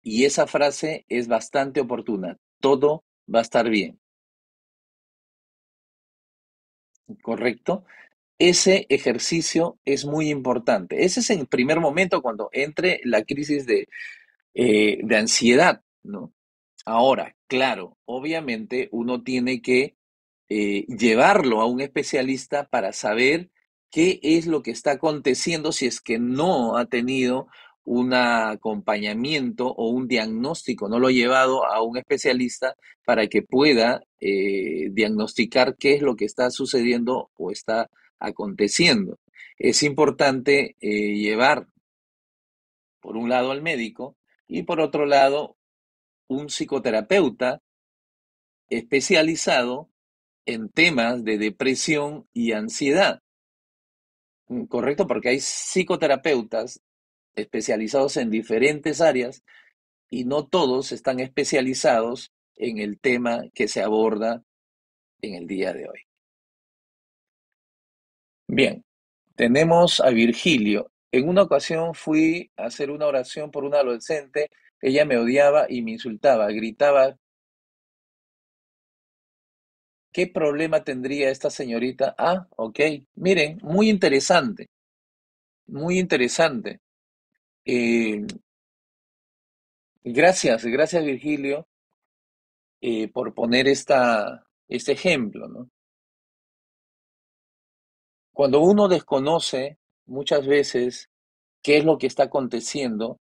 Y esa frase es bastante oportuna. Todo va a estar bien, ¿correcto? Ese ejercicio es muy importante. Ese es en el primer momento cuando entre la crisis de ansiedad, ¿no? Ahora, claro, obviamente uno tiene que llevarlo a un especialista para saber qué es lo que está aconteciendo si es que no ha tenido un acompañamiento o un diagnóstico, no lo ha llevado a un especialista para que pueda diagnosticar qué es lo que está sucediendo o está aconteciendo. Es importante llevar, por un lado, al médico y por otro lado, un psicoterapeuta especializado en temas de depresión y ansiedad. Correcto, porque hay psicoterapeutas especializados en diferentes áreas y no todos están especializados en el tema que se aborda en el día de hoy. Bien, tenemos a Virgilio. En una ocasión fui a hacer una oración por una adolescente. Ella me odiaba y me insultaba, gritaba. ¿Qué problema tendría esta señorita? Ah, ok. Miren, muy interesante, muy interesante. Eh, gracias Virgilio por poner este ejemplo, ¿no? Cuando uno desconoce muchas veces qué es lo que está aconteciendo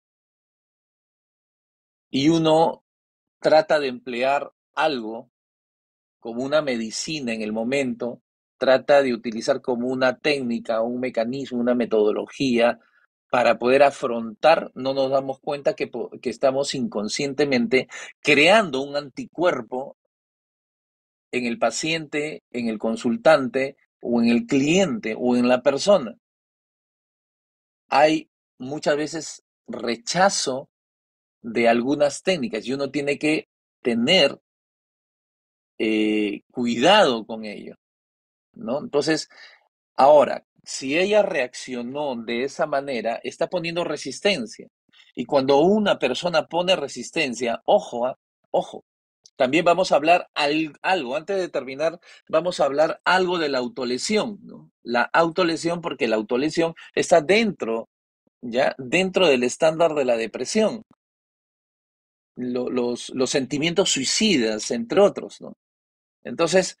y uno trata de emplear algo como una medicina en el momento, trata de utilizar como una técnica, un mecanismo, una metodología para poder afrontar, no nos damos cuenta que estamos inconscientemente creando un anticuerpo en el paciente, en el consultante o en el cliente o en la persona. Hay muchas veces rechazo de algunas técnicas y uno tiene que tener cuidado con ello, ¿no? Entonces, ahora, si ella reaccionó de esa manera, está poniendo resistencia. Y cuando una persona pone resistencia, ojo, ojo, también vamos a hablar algo, antes de terminar, vamos a hablar algo de la autolesión, ¿no? La autolesión, porque la autolesión está dentro, ya, dentro del estándar de la depresión. Los sentimientos suicidas, entre otros, ¿no? Entonces,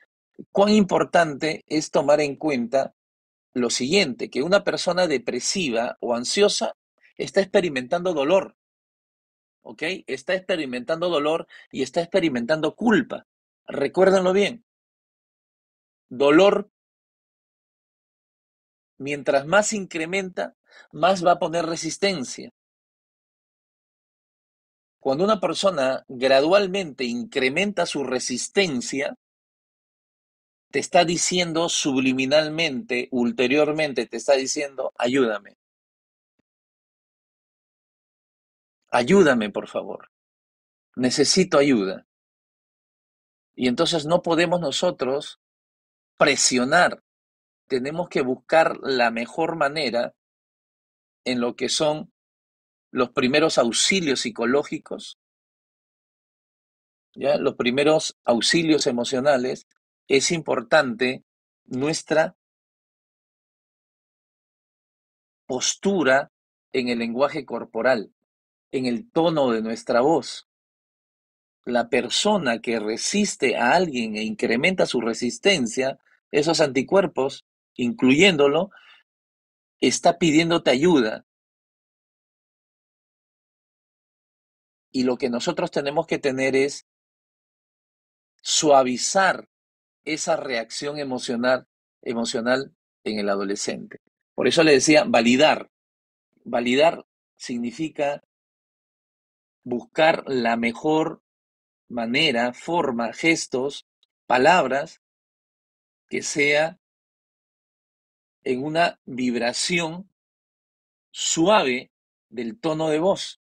cuán importante es tomar en cuenta lo siguiente, que una persona depresiva o ansiosa está experimentando dolor, ¿ok? Está experimentando dolor y está experimentando culpa. Recuérdenlo bien, dolor, mientras más incrementa, más va a poner resistencia. Cuando una persona gradualmente incrementa su resistencia, te está diciendo subliminalmente, ulteriormente, te está diciendo, ayúdame, ayúdame, por favor, necesito ayuda. Y entonces no podemos nosotros presionar, tenemos que buscar la mejor manera en lo que son los primeros auxilios psicológicos, ¿ya? Los primeros auxilios emocionales. Es importante nuestra postura en el lenguaje corporal, en el tono de nuestra voz. La persona que resiste a alguien e incrementa su resistencia, esos anticuerpos, incluyéndolo, está pidiéndote ayuda. Y lo que nosotros tenemos que tener es suavizar esa reacción emocional en el adolescente. Por eso le decía validar. Validar significa buscar la mejor manera, forma, gestos, palabras que sea en una vibración suave del tono de voz,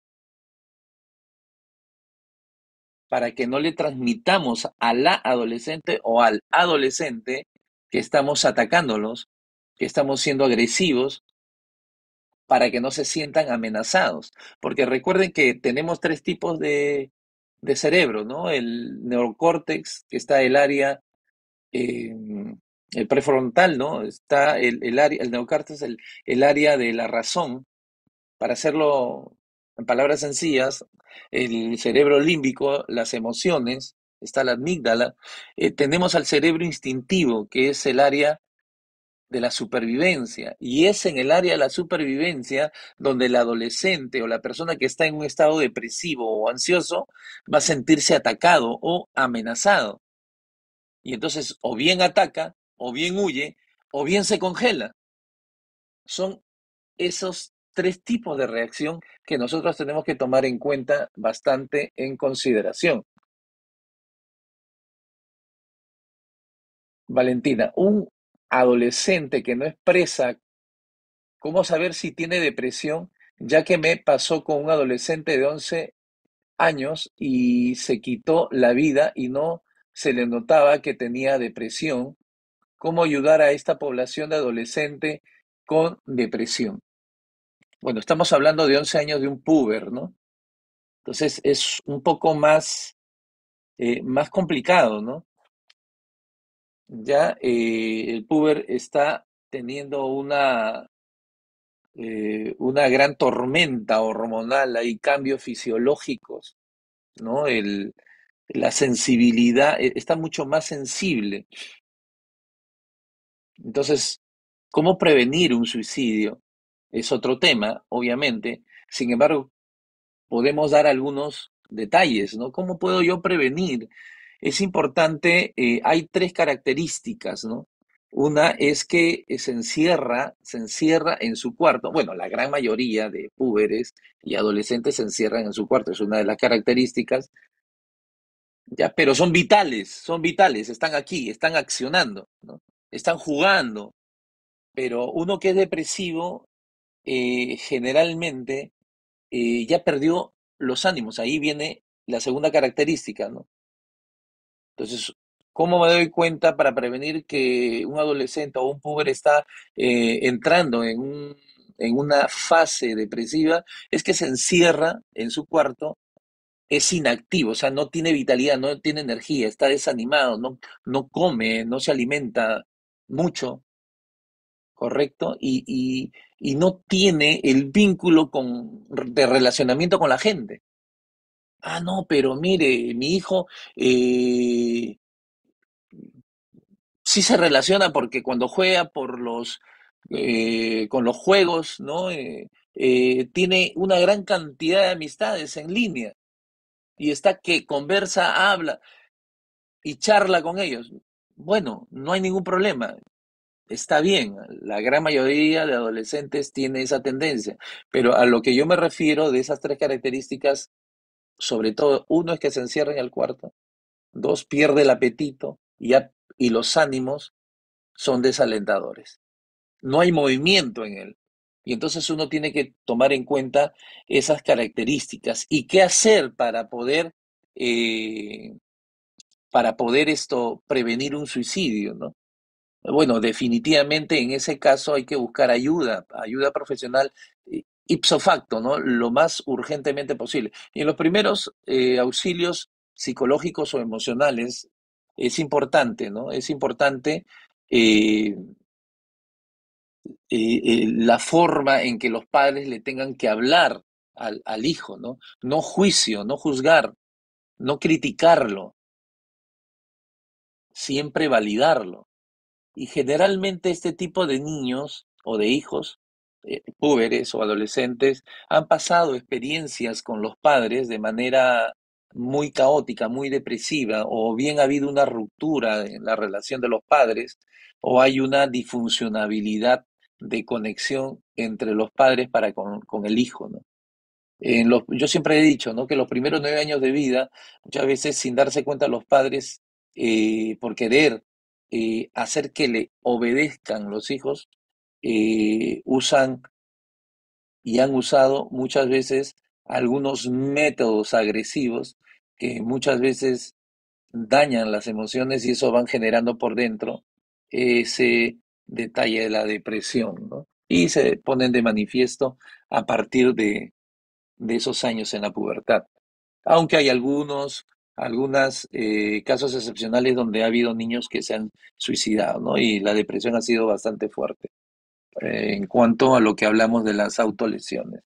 para que no le transmitamos a la adolescente o al adolescente que estamos atacándolos, que estamos siendo agresivos, para que no se sientan amenazados. Porque recuerden que tenemos tres tipos de cerebro, ¿no? El neocórtex, que está eh, el prefrontal, ¿no? Está el área, el neocórtex, el área de la razón. Para hacerlo en palabras sencillas, el cerebro límbico, las emociones, está la amígdala. Tenemos al cerebro instintivo, que es el área de la supervivencia. Y es en el área de la supervivencia donde el adolescente o la persona que está en un estado depresivo o ansioso va a sentirse atacado o amenazado. Y entonces o bien ataca, o bien huye, o bien se congela. Son esos tres tipos de reacción que nosotros tenemos que tomar en cuenta bastante en consideración. Valentina, un adolescente que no expresa cómo saber si tiene depresión, ya que me pasó con un adolescente de 11 años y se quitó la vida y no se le notaba que tenía depresión. ¿Cómo ayudar a esta población de adolescente con depresión? Bueno, estamos hablando de 11 años de un puber, ¿no? Entonces es un poco más complicado, ¿no? Ya el puber está teniendo una gran tormenta hormonal, hay cambios fisiológicos, ¿no? La sensibilidad está mucho más sensible. Entonces, ¿cómo prevenir un suicidio? Es otro tema, obviamente. Sin embargo, podemos dar algunos detalles, ¿no? ¿Cómo puedo yo prevenir? Es importante, hay tres características, ¿no? Una es que se encierra en su cuarto. Bueno, la gran mayoría de púberes y adolescentes se encierran en su cuarto, es una de las características, ya, pero son vitales, están aquí, están accionando, ¿no? Están jugando, pero uno que es depresivo, generalmente ya perdió los ánimos. Ahí viene la segunda característica, ¿no? Entonces, ¿cómo me doy cuenta para prevenir que un adolescente o un puber está entrando en una fase depresiva? Es que se encierra en su cuarto, es inactivo, o sea, no tiene vitalidad, no tiene energía, está desanimado, no come, no se alimenta mucho, ¿correcto? Y no tiene el vínculo de relacionamiento con la gente. Ah, no, pero mire, mi hijo eh, sí se relaciona porque cuando juega con los juegos, ¿no? Tiene una gran cantidad de amistades en línea y está que conversa, habla y charla con ellos. Bueno, no hay ningún problema. Está bien, la gran mayoría de adolescentes tiene esa tendencia, pero a lo que yo me refiero de esas tres características, sobre todo, uno es que se encierra en el cuarto, dos, pierde el apetito, y los ánimos son desalentadores. No hay movimiento en él. Y entonces uno tiene que tomar en cuenta esas características y qué hacer eh, para poder prevenir un suicidio, ¿no? Bueno, definitivamente en ese caso hay que buscar ayuda profesional ipso facto, ¿no? Lo más urgentemente posible. Y en los primeros auxilios psicológicos o emocionales es importante, ¿no? Es importante eh, la forma en que los padres le tengan que hablar al hijo, ¿no? No juicio, no juzgar, no criticarlo, siempre validarlo. Y generalmente este tipo de niños o de hijos, púberes o adolescentes, han pasado experiencias con los padres de manera muy caótica, muy depresiva, o bien ha habido una ruptura en la relación de los padres, o hay una disfuncionabilidad de conexión entre los padres para con el hijo, ¿no? Yo siempre he dicho, ¿no? Que los primeros 9 años de vida, muchas veces sin darse cuenta los padres, por querer hacer que le obedezcan los hijos, usan y han usado muchas veces algunos métodos agresivos que muchas veces dañan las emociones y eso van generando por dentro ese detalle de la depresión, ¿no? Y se ponen de manifiesto a partir de esos años en la pubertad. Aunque hay algunos casos excepcionales donde ha habido niños que se han suicidado, ¿no? Y la depresión ha sido bastante fuerte en cuanto a lo que hablamos de las autolesiones.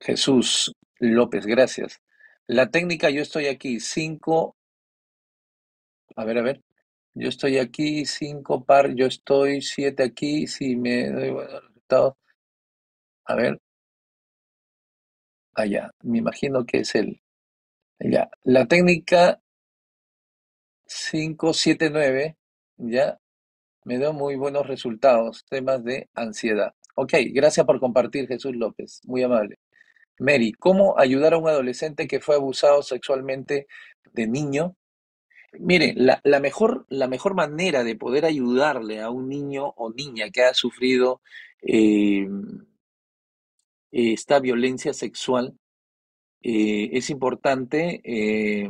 Jesús López, gracias. La técnica, yo estoy aquí, cinco, a ver, yo estoy aquí, cinco par, yo estoy siete aquí, si me doy buenos resultados, a ver, allá, me imagino que es ya, la técnica 579 ya me dio muy buenos resultados, temas de ansiedad. Ok, gracias por compartir, Jesús López, muy amable. Mary, ¿cómo ayudar a un adolescente que fue abusado sexualmente de niño? Mire, la mejor manera de poder ayudarle a un niño o niña que ha sufrido eh, esta violencia sexual es importante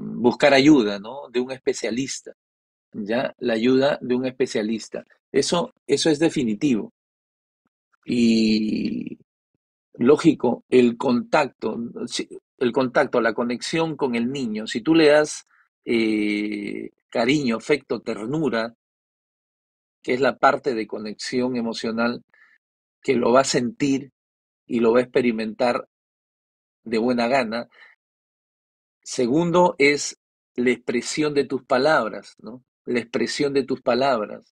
buscar ayuda, ¿no? De un especialista. ¿Ya? La ayuda de un especialista. Eso es definitivo. Y lógico, el contacto, la conexión con el niño, si tú le das cariño, afecto, ternura, que es la parte de conexión emocional, que lo va a sentir y lo va a experimentar de buena gana. Segundo es la expresión de tus palabras, ¿no? La expresión de tus palabras.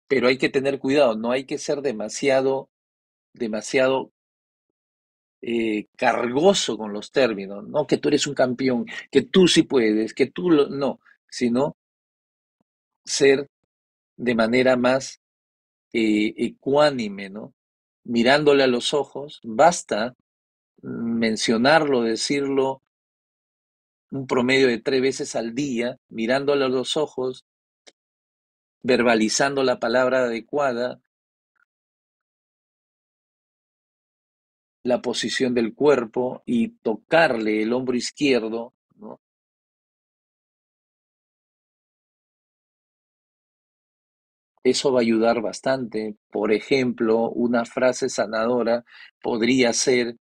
Pero hay que tener cuidado, no hay que ser demasiado cargoso con los términos, no que tú eres un campeón, que tú sí puedes, que no, sino ser de manera más ecuánime, ¿no? Mirándole a los ojos, basta mencionarlo, decirlo un promedio de 3 veces al día, mirándole a los ojos, verbalizando la palabra adecuada, la posición del cuerpo y tocarle el hombro izquierdo, ¿no? Eso va a ayudar bastante. Por ejemplo, una frase sanadora podría ser,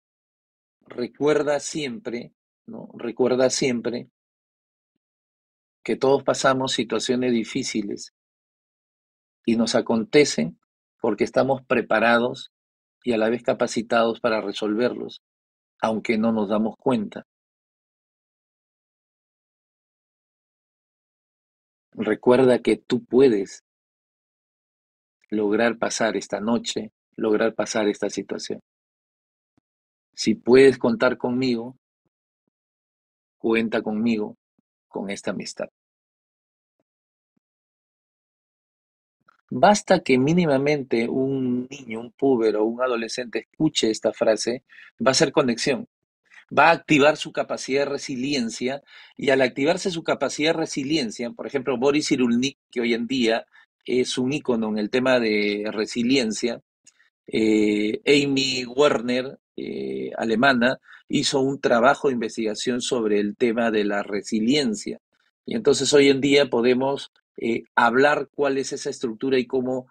recuerda siempre, ¿no? Recuerda siempre que todos pasamos situaciones difíciles y nos acontecen porque estamos preparados y a la vez capacitados para resolverlos, aunque no nos damos cuenta. Recuerda que tú puedes lograr pasar esta noche, lograr pasar esta situación. Si puedes contar conmigo, cuenta conmigo con esta amistad. Basta que mínimamente un niño, un puber o un adolescente escuche esta frase, va a hacer conexión. va a activar su capacidad de resiliencia y al activarse su capacidad de resiliencia, por ejemplo, Boris Cyrulnik, que hoy en día es un ícono en el tema de resiliencia, Amy Werner, alemana, hizo un trabajo de investigación sobre el tema de la resiliencia. Y entonces hoy en día podemos hablar cuál es esa estructura y cómo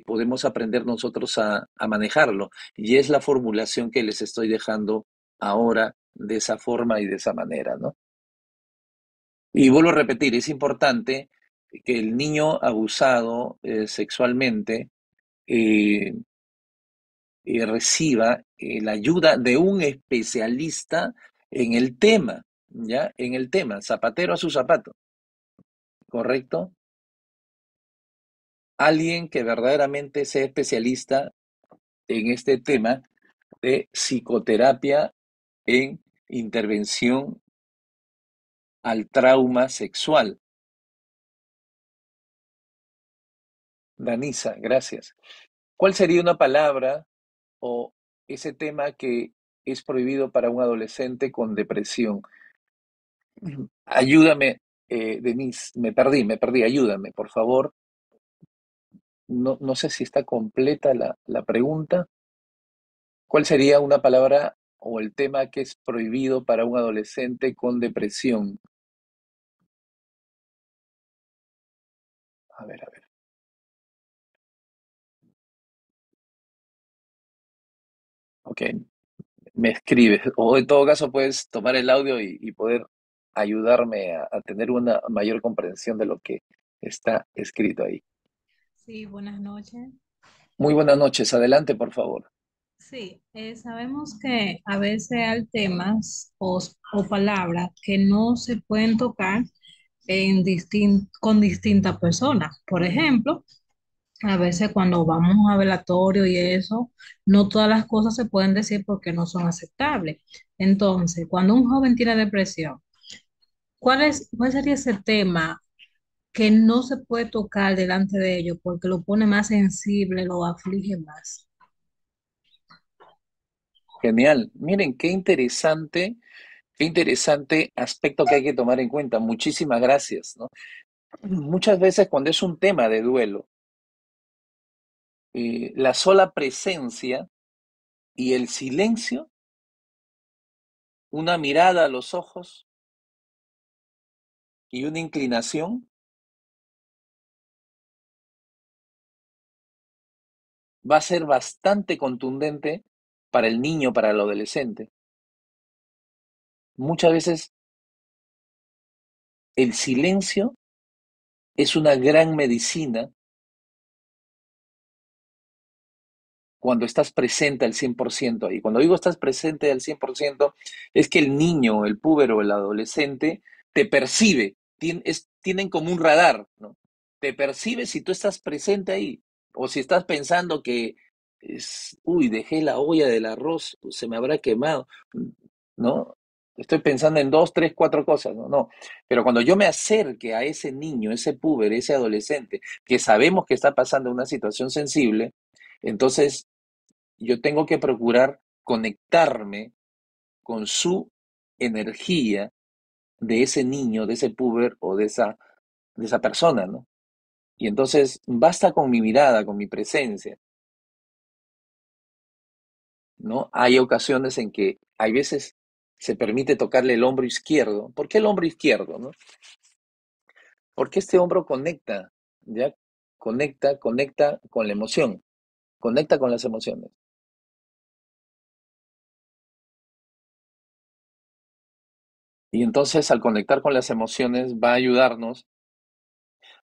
podemos aprender nosotros a manejarlo. Y es la formulación que les estoy dejando ahora de esa forma y de esa manera, ¿no? Y vuelvo a repetir, es importante que el niño abusado sexualmente eh, reciba la ayuda de un especialista en el tema, ¿ya? En el tema, zapatero a su zapato, ¿correcto? Alguien que verdaderamente sea especialista en este tema de psicoterapia en intervención al trauma sexual. Danisa, gracias. ¿Cuál sería una palabra o ese tema que es prohibido para un adolescente con depresión? Ayúdame, Denise, me perdí, ayúdame, por favor. No, no sé si está completa la pregunta. ¿Cuál sería una palabra o el tema que es prohibido para un adolescente con depresión? A ver, ok, me escribes. O en todo caso puedes tomar el audio y poder ayudarme a tener una mayor comprensión de lo que está escrito ahí. Sí, buenas noches. Muy buenas noches, adelante, por favor. Sí, sabemos que a veces hay temas o palabras que no se pueden tocar con distintas personas. Por ejemplo, a veces cuando vamos a velatorio y eso, no todas las cosas se pueden decir porque no son aceptables. Entonces, cuando un joven tiene depresión, cuál sería ese tema que no se puede tocar delante de ellos porque lo pone más sensible, lo aflige más? Genial. Miren, qué interesante aspecto que hay que tomar en cuenta. Muchísimas gracias, ¿no? Muchas veces cuando es un tema de duelo, la sola presencia y el silencio, una mirada a los ojos y una inclinación va a ser bastante contundente para el niño, para el adolescente. Muchas veces el silencio es una gran medicina cuando estás presente al 100% ahí. Cuando digo estás presente al 100%, es que el niño, el púbero, el adolescente, te percibe, tienen como un radar, ¿no? Te percibe si tú estás presente ahí, o si estás pensando que uy, dejé la olla del arroz, se me habrá quemado, ¿no? Estoy pensando en dos, tres, cuatro cosas, ¿no? No. Pero cuando yo me acerque a ese niño, ese púber, ese adolescente, que sabemos que está pasando una situación sensible, entonces yo tengo que procurar conectarme con su energía de ese niño, de ese puber o de esa persona, ¿no? Y entonces basta con mi mirada, con mi presencia, ¿no? Hay ocasiones en que hay veces se permite tocarle el hombro izquierdo. ¿Por qué el hombro izquierdo, no? Porque este hombro conecta, ¿ya? Conecta con la emoción, conecta con las emociones. Y entonces al conectar con las emociones va a ayudarnos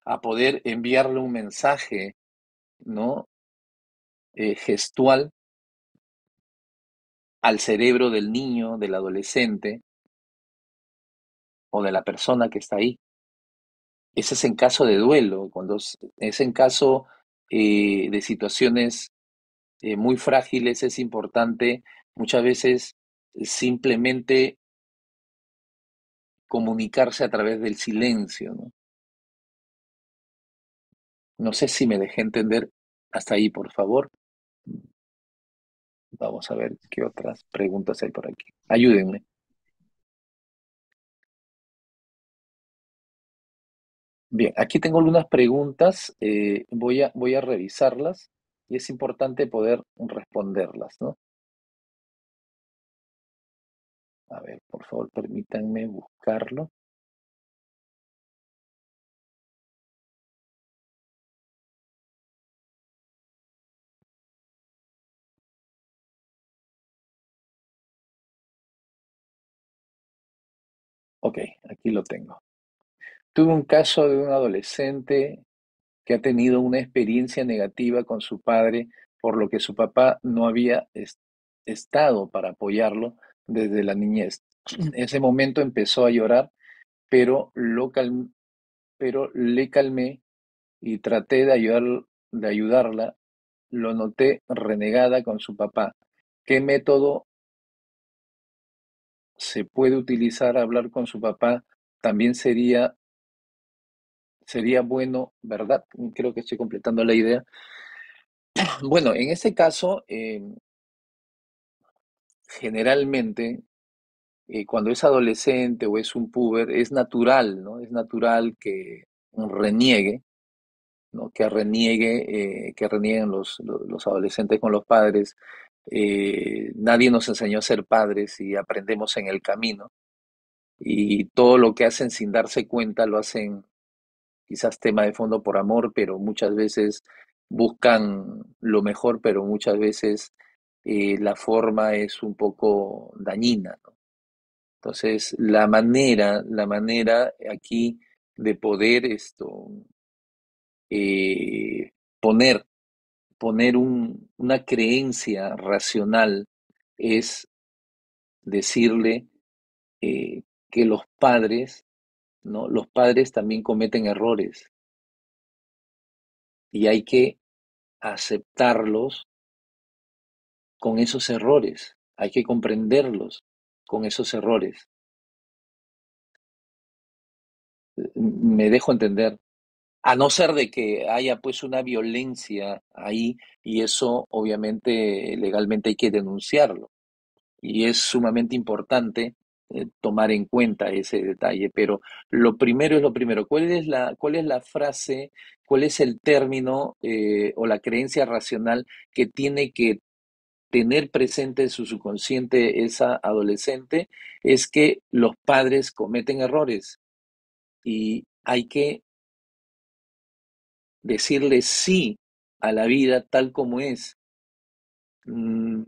a poder enviarle un mensaje, ¿no? Gestual al cerebro del niño, del adolescente o de la persona que está ahí. Ese es en caso de duelo, cuando es en caso de situaciones muy frágiles, es importante muchas veces simplemente comunicarse a través del silencio, ¿no? No sé si me dejé entender hasta ahí, por favor. Vamos a ver qué otras preguntas hay por aquí. Ayúdenme. Bien, aquí tengo algunas preguntas, voy a revisarlas y es importante poder responderlas, ¿no? A ver, por favor, permítanme buscarlo. Ok, aquí lo tengo. Tuve un caso de un adolescente que ha tenido una experiencia negativa con su padre, por lo que su papá no había estado para apoyarlo desde la niñez. En ese momento empezó a llorar, pero, pero le calmé y traté de ayudarla. Lo noté renegada con su papá. ¿Qué método se puede utilizar a hablar con su papá? También sería bueno, ¿verdad? Creo que estoy completando la idea. Bueno, en ese caso, generalmente, cuando es adolescente o es un puber, es natural, ¿no? Es natural que reniegue, ¿no? Que renieguen los adolescentes con los padres. Nadie nos enseñó a ser padres y aprendemos en el camino. Y todo lo que hacen sin darse cuenta lo hacen quizás tema de fondo por amor, pero muchas veces buscan lo mejor, pero muchas veces la forma es un poco dañina, ¿no? Entonces, la manera aquí de poder eh, poner, poner una creencia racional es decirle que los padres, ¿no? Los padres también cometen errores y hay que aceptarlos con esos errores, hay que comprenderlos con esos errores. Me dejo entender. A no ser de que haya pues una violencia ahí y eso obviamente legalmente hay que denunciarlo. Y es sumamente importante tomar en cuenta ese detalle. Pero lo primero es lo primero. Cuál es la frase, cuál es el término o la creencia racional que tiene que tener presente en su subconsciente esa adolescente? Es que los padres cometen errores y hay que decirle sí a la vida tal como es. Mm,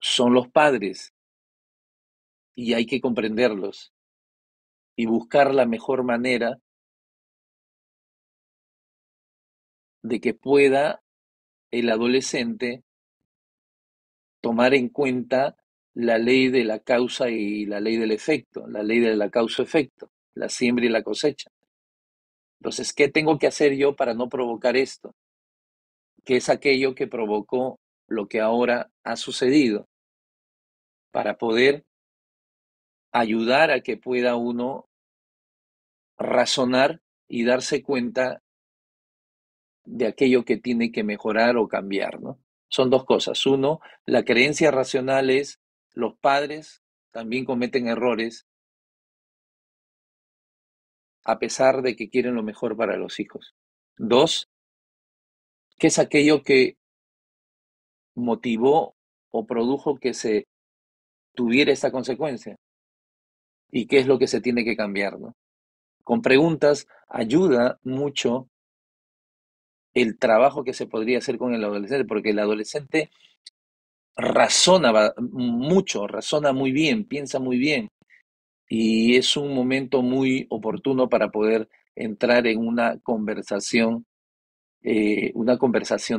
son los padres y hay que comprenderlos y buscar la mejor manera de que pueda el adolescente tomar en cuenta la ley de la causa y la ley del efecto, la ley de la causa-efecto, la siembra y la cosecha. Entonces, ¿qué tengo que hacer yo para no provocar esto? ¿Qué es aquello que provocó lo que ahora ha sucedido? Para poder ayudar a que pueda uno razonar y darse cuenta de aquello que tiene que mejorar o cambiar, ¿no? Son dos cosas. Uno, la creencia racional es los padres también cometen errores a pesar de que quieren lo mejor para los hijos. Dos, ¿qué es aquello que motivó o produjo que se tuviera esta consecuencia? ¿Y qué es lo que se tiene que cambiar, ¿no? Con preguntas ayuda mucho el trabajo que se podría hacer con el adolescente, porque el adolescente mucho, razona muy bien, piensa muy bien, y es un momento muy oportuno para poder entrar en una conversación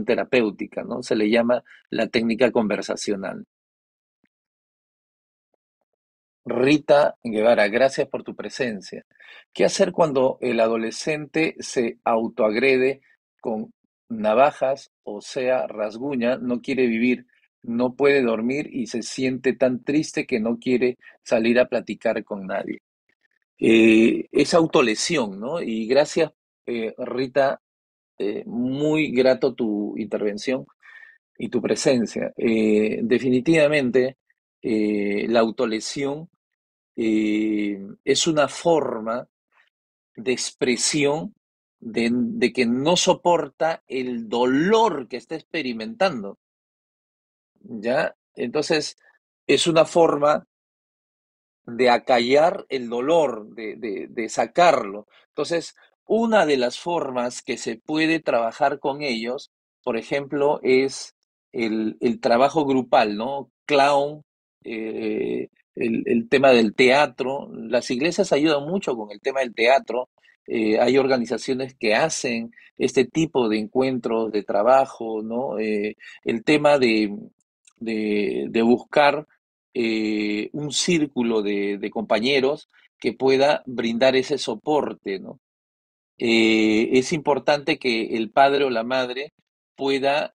terapéutica, ¿no? Se le llama la técnica conversacional. Rita Guevara, gracias por tu presencia. ¿Qué hacer cuando el adolescente se autoagrede con navajas, o sea, rasguña, no quiere vivir, no puede dormir y se siente tan triste que no quiere salir a platicar con nadie? Es autolesión, ¿no? Y gracias, Rita, muy grato tu intervención. y tu presencia. Definitivamente, la autolesión es una forma de expresión de que no soporta el dolor que está experimentando, ¿ya? Entonces, es una forma de acallar el dolor, de sacarlo. Entonces, una de las formas que se puede trabajar con ellos, por ejemplo, es el trabajo grupal, ¿no? Clown, el tema del teatro. Las iglesias ayudan mucho con el tema del teatro. Hay organizaciones que hacen este tipo de encuentros de trabajo, ¿no? El tema de buscar un círculo de compañeros que pueda brindar ese soporte, ¿no? Es importante que el padre o la madre pueda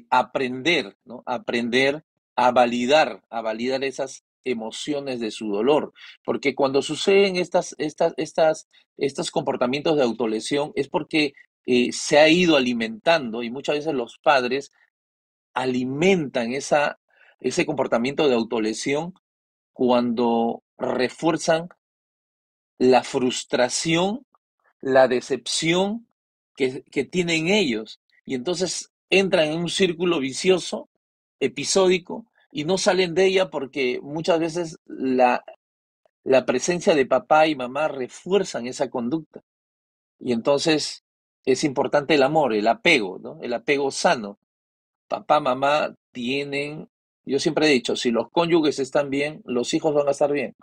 aprender, ¿no? Aprender a validar esas emociones de su dolor, porque cuando suceden estos comportamientos de autolesión es porque se ha ido alimentando y muchas veces los padres alimentan ese comportamiento de autolesión cuando refuerzan la frustración, la decepción que tienen ellos. Y entonces entran en un círculo vicioso, episódico, y no salen de ella porque muchas veces la presencia de papá y mamá refuerzan esa conducta. Y entonces es importante el amor, el apego, ¿no? El apego sano. Papá, mamá tienen, yo siempre he dicho, si los cónyuges están bien, los hijos van a estar bien.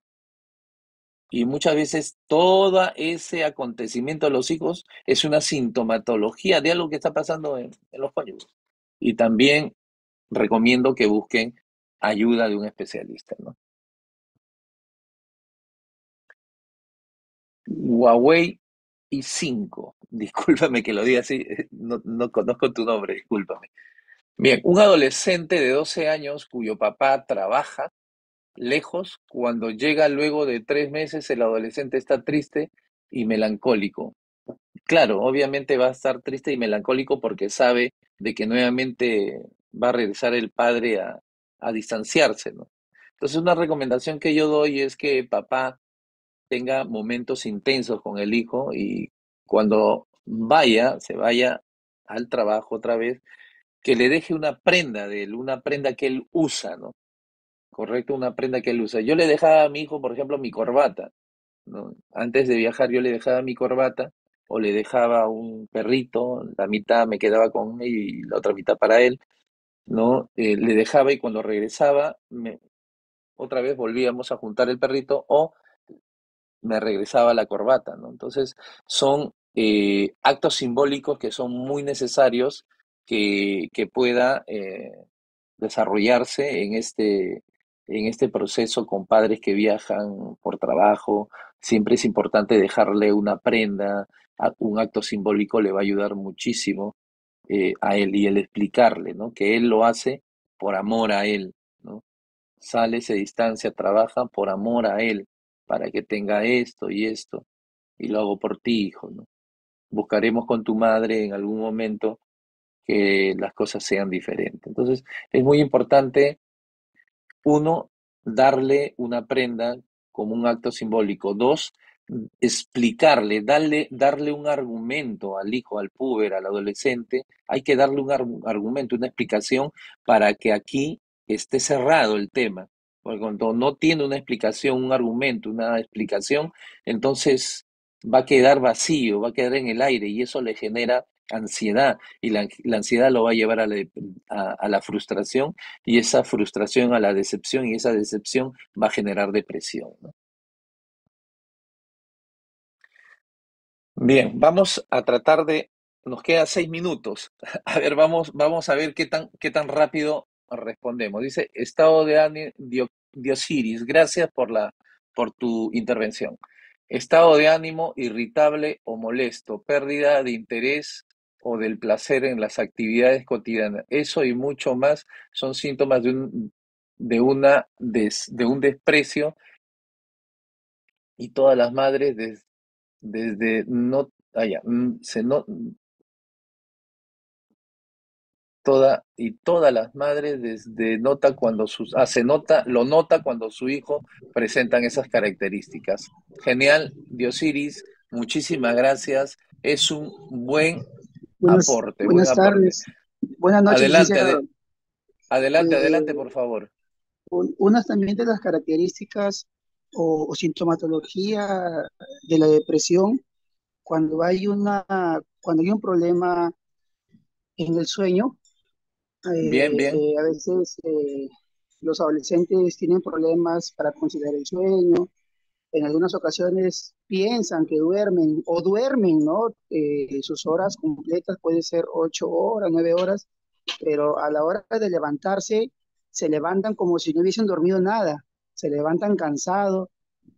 Y muchas veces todo ese acontecimiento de los hijos es una sintomatología de algo que está pasando en los cónyuges. Y también recomiendo que busquen ayuda de un especialista, ¿no? Huawei i5, discúlpame que lo diga así, no conozco tu nombre, discúlpame. Bien, un adolescente de 12 años cuyo papá trabaja lejos, cuando llega luego de 3 meses, el adolescente está triste y melancólico. Claro, obviamente va a estar triste y melancólico porque sabe de que nuevamente va a regresar el padre a distanciarse, ¿no? Entonces, una recomendación que yo doy es que papá tenga momentos intensos con el hijo y cuando se vaya al trabajo otra vez, que le deje una prenda de él, una prenda que él usa, ¿no? Correcto, una prenda que él usa. Yo le dejaba a mi hijo, por ejemplo, mi corbata, ¿no? Antes de viajar yo le dejaba mi corbata o le dejaba un perrito, la mitad me quedaba con él y la otra mitad para él, ¿no? Le dejaba y cuando regresaba, otra vez volvíamos a juntar el perrito o me regresaba la corbata, ¿no? Entonces, son actos simbólicos que son muy necesarios que pueda desarrollarse en este proceso con padres que viajan por trabajo. Siempre es importante dejarle una prenda, un acto simbólico le va a ayudar muchísimo a él y el explicarle, ¿no? Que él lo hace por amor a él, ¿no? Sale, se distancia, trabaja por amor a él, para que tenga esto y esto, y lo hago por ti, hijo, ¿no? Buscaremos con tu madre en algún momento que las cosas sean diferentes. Entonces, es muy importante, uno, darle una prenda como un acto simbólico. Dos, explicarle, darle un argumento al hijo, al puber, al adolescente. Hay que darle un argumento, una explicación para que aquí esté cerrado el tema. Porque cuando no tiene una explicación, un argumento, una explicación, entonces va a quedar vacío, va a quedar en el aire y eso le genera ansiedad y la ansiedad lo va a llevar a la frustración y esa frustración a la decepción y esa decepción va a generar depresión, ¿no? Bien, vamos a tratar nos quedan 6 minutos. A ver, vamos a ver qué tan rápido respondemos. Dice, estado de ánimo, Diosiris, gracias por tu intervención. Estado de ánimo irritable o molesto, pérdida de interés o del placer en las actividades cotidianas. Eso y mucho más son síntomas de un desprecio y todas las madres desde no, se no, todas las madres desde nota cuando se nota, lo nota cuando su hijo presentan esas características. Genial, Diosiris, muchísimas gracias. Es un buen Buenas aporte. tardes, buenas noches, Adelante, licenciado. adelante, Eh, por favor. unas también de las características o sintomatología de la depresión, cuando hay cuando hay un problema en el sueño, Bien, bien. a veces los adolescentes tienen problemas para conciliar el sueño. En algunas ocasiones piensan que duermen o duermen, ¿no? Sus horas completas puede ser 8 horas, 9 horas, pero a la hora de levantarse se levantan como si no hubiesen dormido nada, se levantan cansados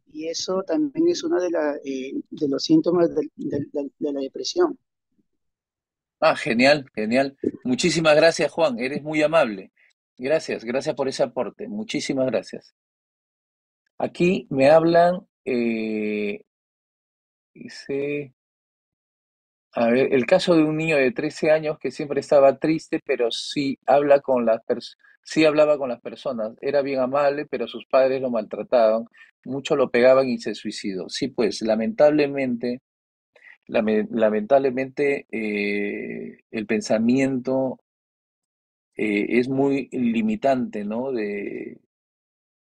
y eso también es uno de los síntomas de la depresión. Ah, genial, genial. Muchísimas gracias, Juan. Eres muy amable. Gracias por ese aporte. Muchísimas gracias. Aquí me hablan, dice, a ver, el caso de un niño de 13 años que siempre estaba triste, pero sí hablaba con las personas. Era bien amable, pero sus padres lo maltrataban, mucho lo pegaban y se suicidó. Sí, pues, lamentablemente, el pensamiento es muy limitante, ¿no?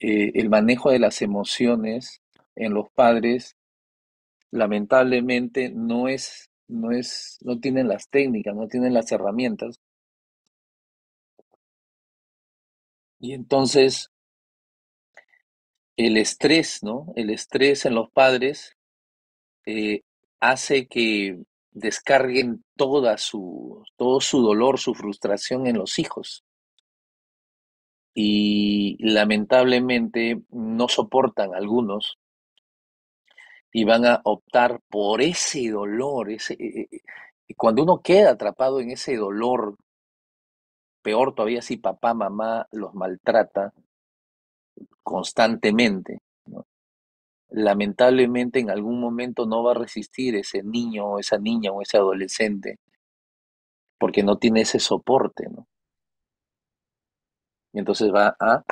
El manejo de las emociones en los padres, lamentablemente, no tienen las técnicas, no tienen las herramientas. Y entonces, el estrés, ¿no? El estrés en los padres eh, hace que descarguen todo su dolor, su frustración en los hijos. Y lamentablemente no soportan algunos y van a optar por ese dolor, y cuando uno queda atrapado en ese dolor, peor todavía si papá, mamá los maltrata constantemente, ¿no? Lamentablemente en algún momento no va a resistir ese niño o esa niña o ese adolescente porque no tiene ese soporte, ¿no? Y entonces va a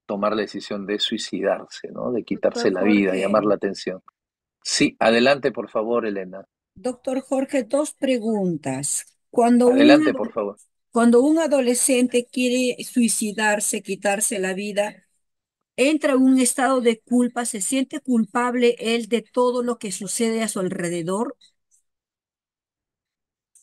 tomar la decisión de suicidarse, ¿no? De quitarse Doctor la vida, Jorge, llamar la atención. Sí, adelante, por favor, Elena. doctor Jorge, dos preguntas. Cuando Adelante, por favor. cuando un adolescente quiere suicidarse, quitarse la vida, entra en un estado de culpa, ¿se siente culpable él de todo lo que sucede a su alrededor?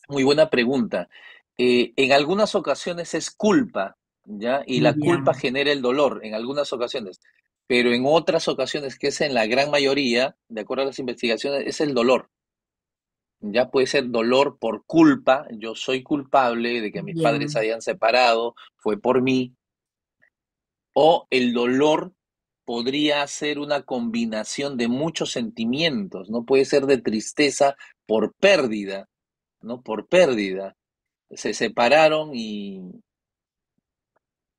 Muy buena pregunta. En algunas ocasiones es culpa, ¿ya? Y la Ya, culpa genera el dolor en algunas ocasiones, pero en otras ocasiones, que es en la gran mayoría, de acuerdo a las investigaciones, es el dolor. Ya puede ser dolor por culpa, yo soy culpable de que mis ya. padres se hayan separado, fue por mí, o el dolor podría ser una combinación de muchos sentimientos, ¿no? Puede ser de tristeza por pérdida, ¿no? Por pérdida. Se separaron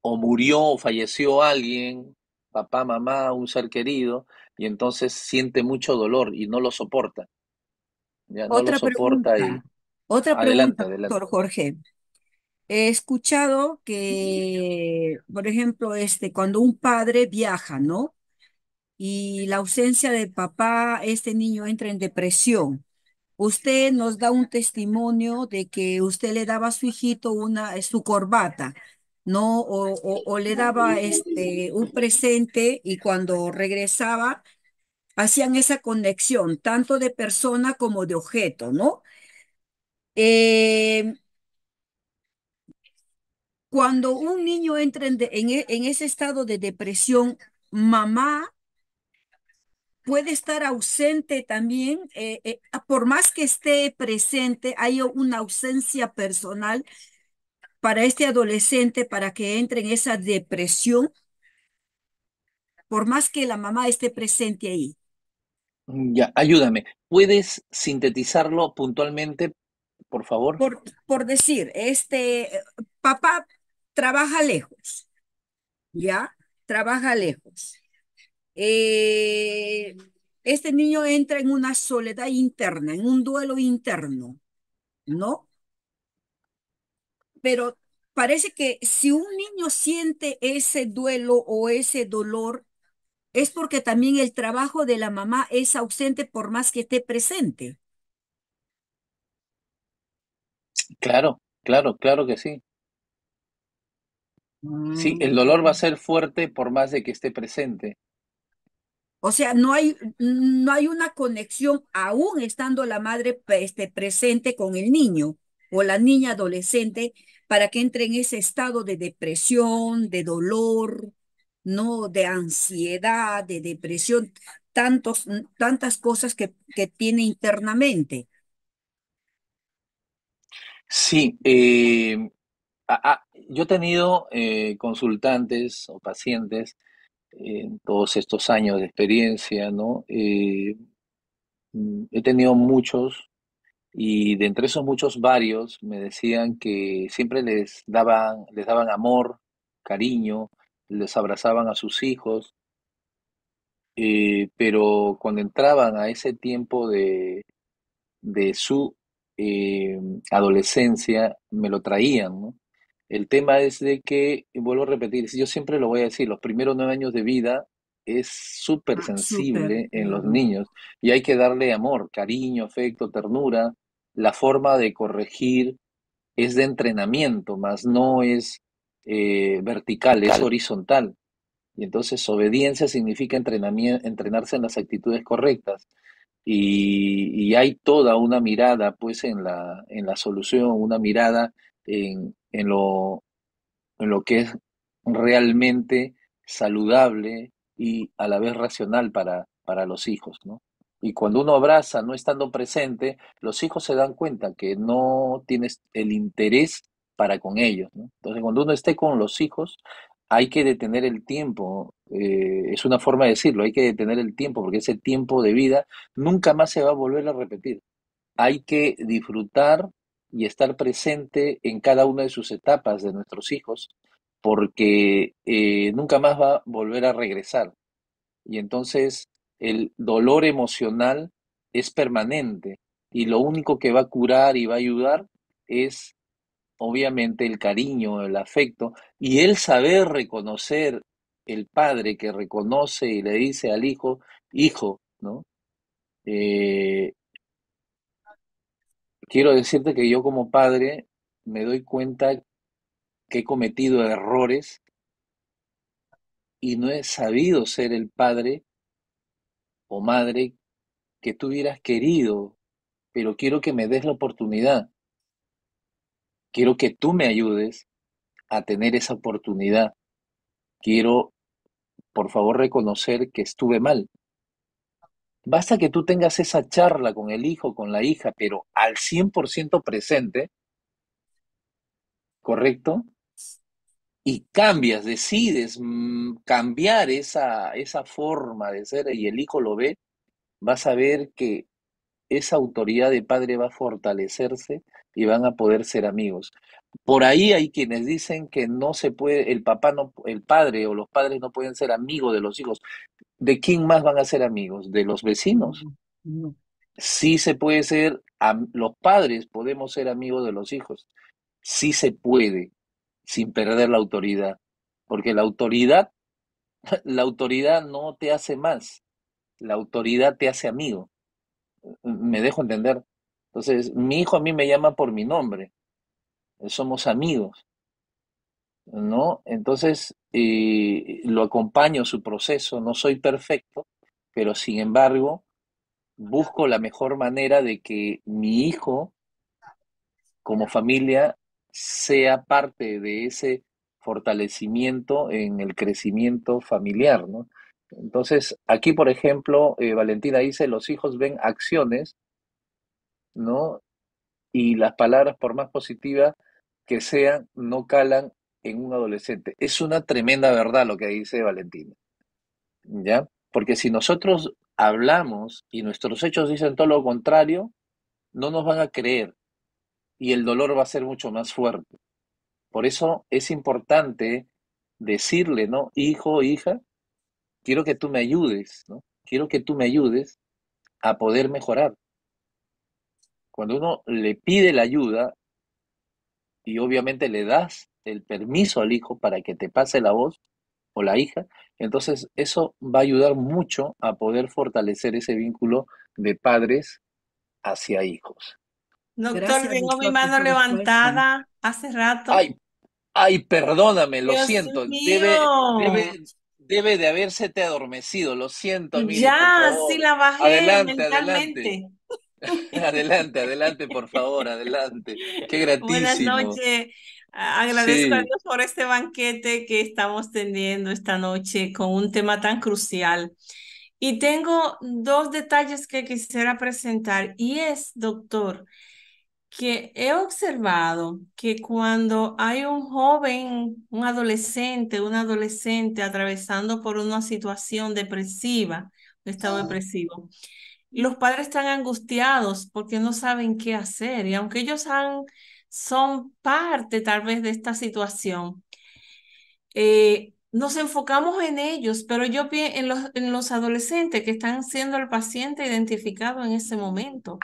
o murió o falleció alguien, papá, mamá, un ser querido, y entonces siente mucho dolor y no lo soporta, ya no lo Otra soporta pregunta, y otra adelante, pregunta, adelante. doctor Jorge. He escuchado que, por ejemplo, cuando un padre viaja, ¿no? Y la ausencia de papá, este niño entra en depresión. Usted nos da un testimonio de que usted le daba a su hijito su corbata, ¿no? O le daba un presente y cuando regresaba hacían esa conexión, tanto de persona como de objeto, ¿no? Eh, Cuando un niño entra en ese estado de depresión, mamá puede estar ausente también, por más que esté presente, hay una ausencia personal para este adolescente para que entre en esa depresión, por más que la mamá esté presente ahí. Ya, ayúdame. ¿Puedes sintetizarlo puntualmente, por favor? Por decir, papá trabaja lejos, ¿ya? Trabaja lejos. Eh, este niño entra en una soledad interna, en un duelo interno, ¿no? Pero parece que si un niño siente ese duelo o ese dolor, es porque también el trabajo de la mamá es ausente por más que esté presente. Claro, claro, claro que sí. Sí, el dolor va a Mm. ser fuerte por más de que esté presente. O sea, no hay una conexión aún estando la madre presente con el niño o la niña adolescente para que entre en ese estado de depresión, de dolor, no de ansiedad, de depresión, tantas cosas que tiene internamente. Sí, yo he tenido consultantes o pacientes en todos estos años de experiencia, ¿no? He tenido muchos y de entre esos muchos, varios me decían que siempre les daban amor, cariño, les abrazaban a sus hijos, pero cuando entraban a ese tiempo de su eh, adolescencia, me lo traían, ¿no? El tema es de que, y vuelvo a repetir, yo siempre lo voy a decir, los primeros 9 años de vida es súper Ah, súper. sensible en los niños y hay que darle amor, cariño, afecto, ternura. La forma de corregir es de entrenamiento, más no es vertical, es horizontal. Y entonces obediencia significa entrenarse en las actitudes correctas. Y hay toda una mirada, pues, en la solución, una mirada en lo que es realmente saludable y a la vez racional para los hijos, ¿no? Y cuando uno abraza no estando presente, los hijos se dan cuenta que no tienes el interés para con ellos, ¿no? Entonces, cuando uno esté con los hijos, hay que detener el tiempo, es una forma de decirlo, hay que detener el tiempo, porque ese tiempo de vida nunca más se va a volver a repetir. Hay que disfrutar y estar presente en cada una de sus etapas de nuestros hijos, porque nunca más va a volver a regresar. Y entonces el dolor emocional es permanente y lo único que va a curar y va a ayudar es obviamente el cariño, el afecto y el saber reconocer el padre que reconoce y le dice al hijo, hijo, ¿no? Eh, Quiero decirte que yo como padre me doy cuenta que he cometido errores y no he sabido ser el padre o madre que tú hubieras querido, pero quiero que me des la oportunidad, quiero que tú me ayudes a tener esa oportunidad, quiero, por favor, reconocer que estuve mal. Basta que tú tengas esa charla con el hijo, con la hija, pero al 100% presente, ¿correcto? Y cambias, decides cambiar esa forma de ser y el hijo lo ve, vas a ver que esa autoridad de padre va a fortalecerse y van a poder ser amigos. Por ahí hay quienes dicen que no se puede, el papá no, el padre o los padres no pueden ser amigos de los hijos. ¿De quién más van a ser amigos? ¿De los vecinos? No, no. Sí se puede ser, los padres podemos ser amigos de los hijos. Sí se puede, sin perder la autoridad. Porque la autoridad no te hace más, la autoridad te hace amigo. Me dejo entender. Entonces, mi hijo a mí me llama por mi nombre, somos amigos, ¿no? Entonces, lo acompaño su proceso, no soy perfecto, pero sin embargo, busco la mejor manera de que mi hijo, como familia, sea parte de ese fortalecimiento en el crecimiento familiar, ¿no? Entonces, aquí, por ejemplo, Valentina dice, los hijos ven acciones, ¿no? Y las palabras, por más positivas que sean, no calan en un adolescente. Es una tremenda verdad lo que dice Valentina, ¿ya? Porque si nosotros hablamos y nuestros hechos dicen todo lo contrario, no nos van a creer y el dolor va a ser mucho más fuerte. Por eso es importante decirle, ¿no? Hijo, hija, quiero que tú me ayudes, ¿no? Quiero que tú me ayudes a poder mejorar. Cuando uno le pide la ayuda y obviamente le das el permiso al hijo para que te pase la voz o la hija, entonces eso va a ayudar mucho a poder fortalecer ese vínculo de padres hacia hijos. Doctor, Gracias, tengo mi doctor, por mano su respuesta. levantada hace rato. Ay, ay, perdóname, lo Dios siento, mío. debe de habérsete adormecido, lo siento, Miri, por Ya, sí favor. la bajé Adelante, adelante, mentalmente. adelante, adelante, por favor, adelante. Qué Buenas gratísimo. noches. Agradezco a Sí. Dios por este banquete que estamos teniendo esta noche con un tema tan crucial. Y tengo dos detalles que quisiera presentar. Y es, doctor, que he observado que cuando hay un joven, un adolescente atravesando por una situación depresiva, un estado depresivo, los padres están angustiados porque no saben qué hacer y aunque son parte tal vez de esta situación, nos enfocamos en ellos, pero yo pienso en los adolescentes que están siendo el paciente identificado en ese momento.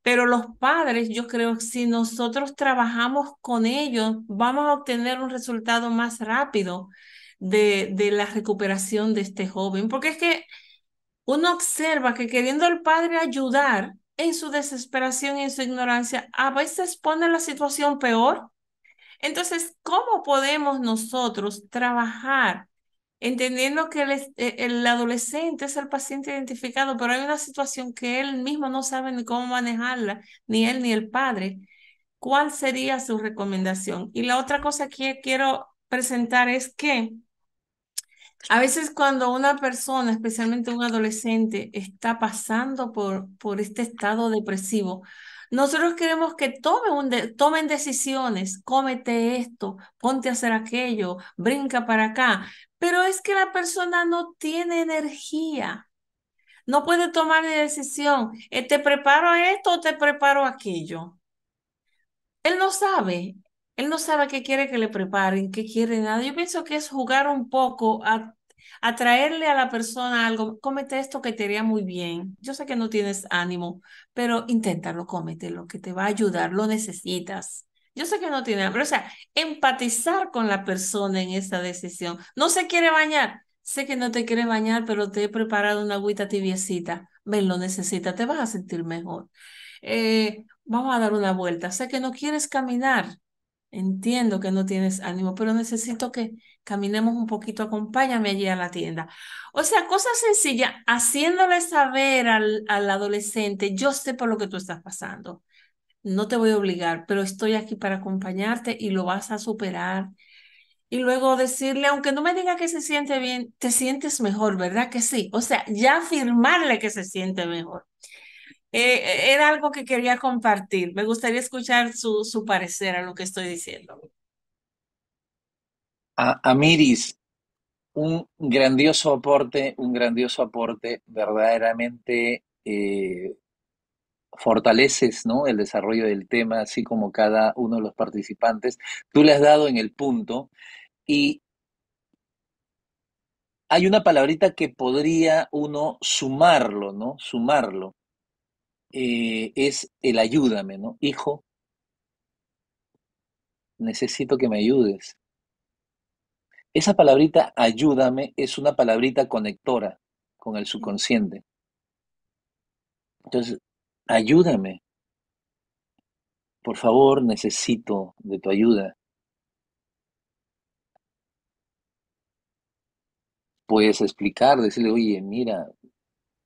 Pero los padres, yo creo que si nosotros trabajamos con ellos, vamos a obtener un resultado más rápido de la recuperación de este joven, porque es que uno observa que queriendo el padre ayudar en su desesperación y en su ignorancia, a veces pone la situación peor. Entonces, ¿cómo podemos nosotros trabajar entendiendo que el adolescente es el paciente identificado, pero hay una situación que él mismo no sabe ni cómo manejarla, ni él ni el padre? ¿Cuál sería su recomendación? Y la otra cosa que quiero presentar es que a veces cuando una persona, especialmente un adolescente, está pasando por este estado depresivo, nosotros queremos que tomen decisiones, cómete esto, ponte a hacer aquello, brinca para acá, pero es que la persona no tiene energía, no puede tomar ni decisión, te preparo a esto o te preparo a aquello. Él no sabe, él no sabe qué quiere que le preparen, qué quiere nada. Yo pienso que es jugar un poco a traerle a la persona algo. Cómete esto que te haría muy bien. Yo sé que no tienes ánimo, pero inténtalo, cómetelo, que te va a ayudar, lo necesitas. Yo sé que no tiene hambre, o sea, empatizar con la persona en esa decisión. No se quiere bañar. Sé que no te quiere bañar, pero te he preparado una agüita tibiecita. Ven, lo necesitas, te vas a sentir mejor. Vamos a dar una vuelta. Sé que no quieres caminar. Entiendo que no tienes ánimo, pero necesito que caminemos un poquito. Acompáñame allí a la tienda. O sea, cosas sencillas, haciéndole saber al adolescente, yo sé por lo que tú estás pasando. No te voy a obligar, pero estoy aquí para acompañarte y lo vas a superar. Y luego decirle, aunque no me diga que se siente bien, te sientes mejor, ¿verdad que sí? O sea, ya afirmarle que se siente mejor. Era algo que quería compartir. Me gustaría escuchar su parecer a lo que estoy diciendo. A Miris, un grandioso aporte, verdaderamente fortaleces, ¿no? El desarrollo del tema, así como cada uno de los participantes. Tú le has dado en el punto y hay una palabrita que podría uno sumarlo, ¿no? Sumarlo. Es el ayúdame, ¿no? Hijo, necesito que me ayudes. Esa palabrita ayúdame es una palabrita conectora con el subconsciente. Entonces, ayúdame, por favor, necesito de tu ayuda. Puedes explicar, decirle, oye, mira,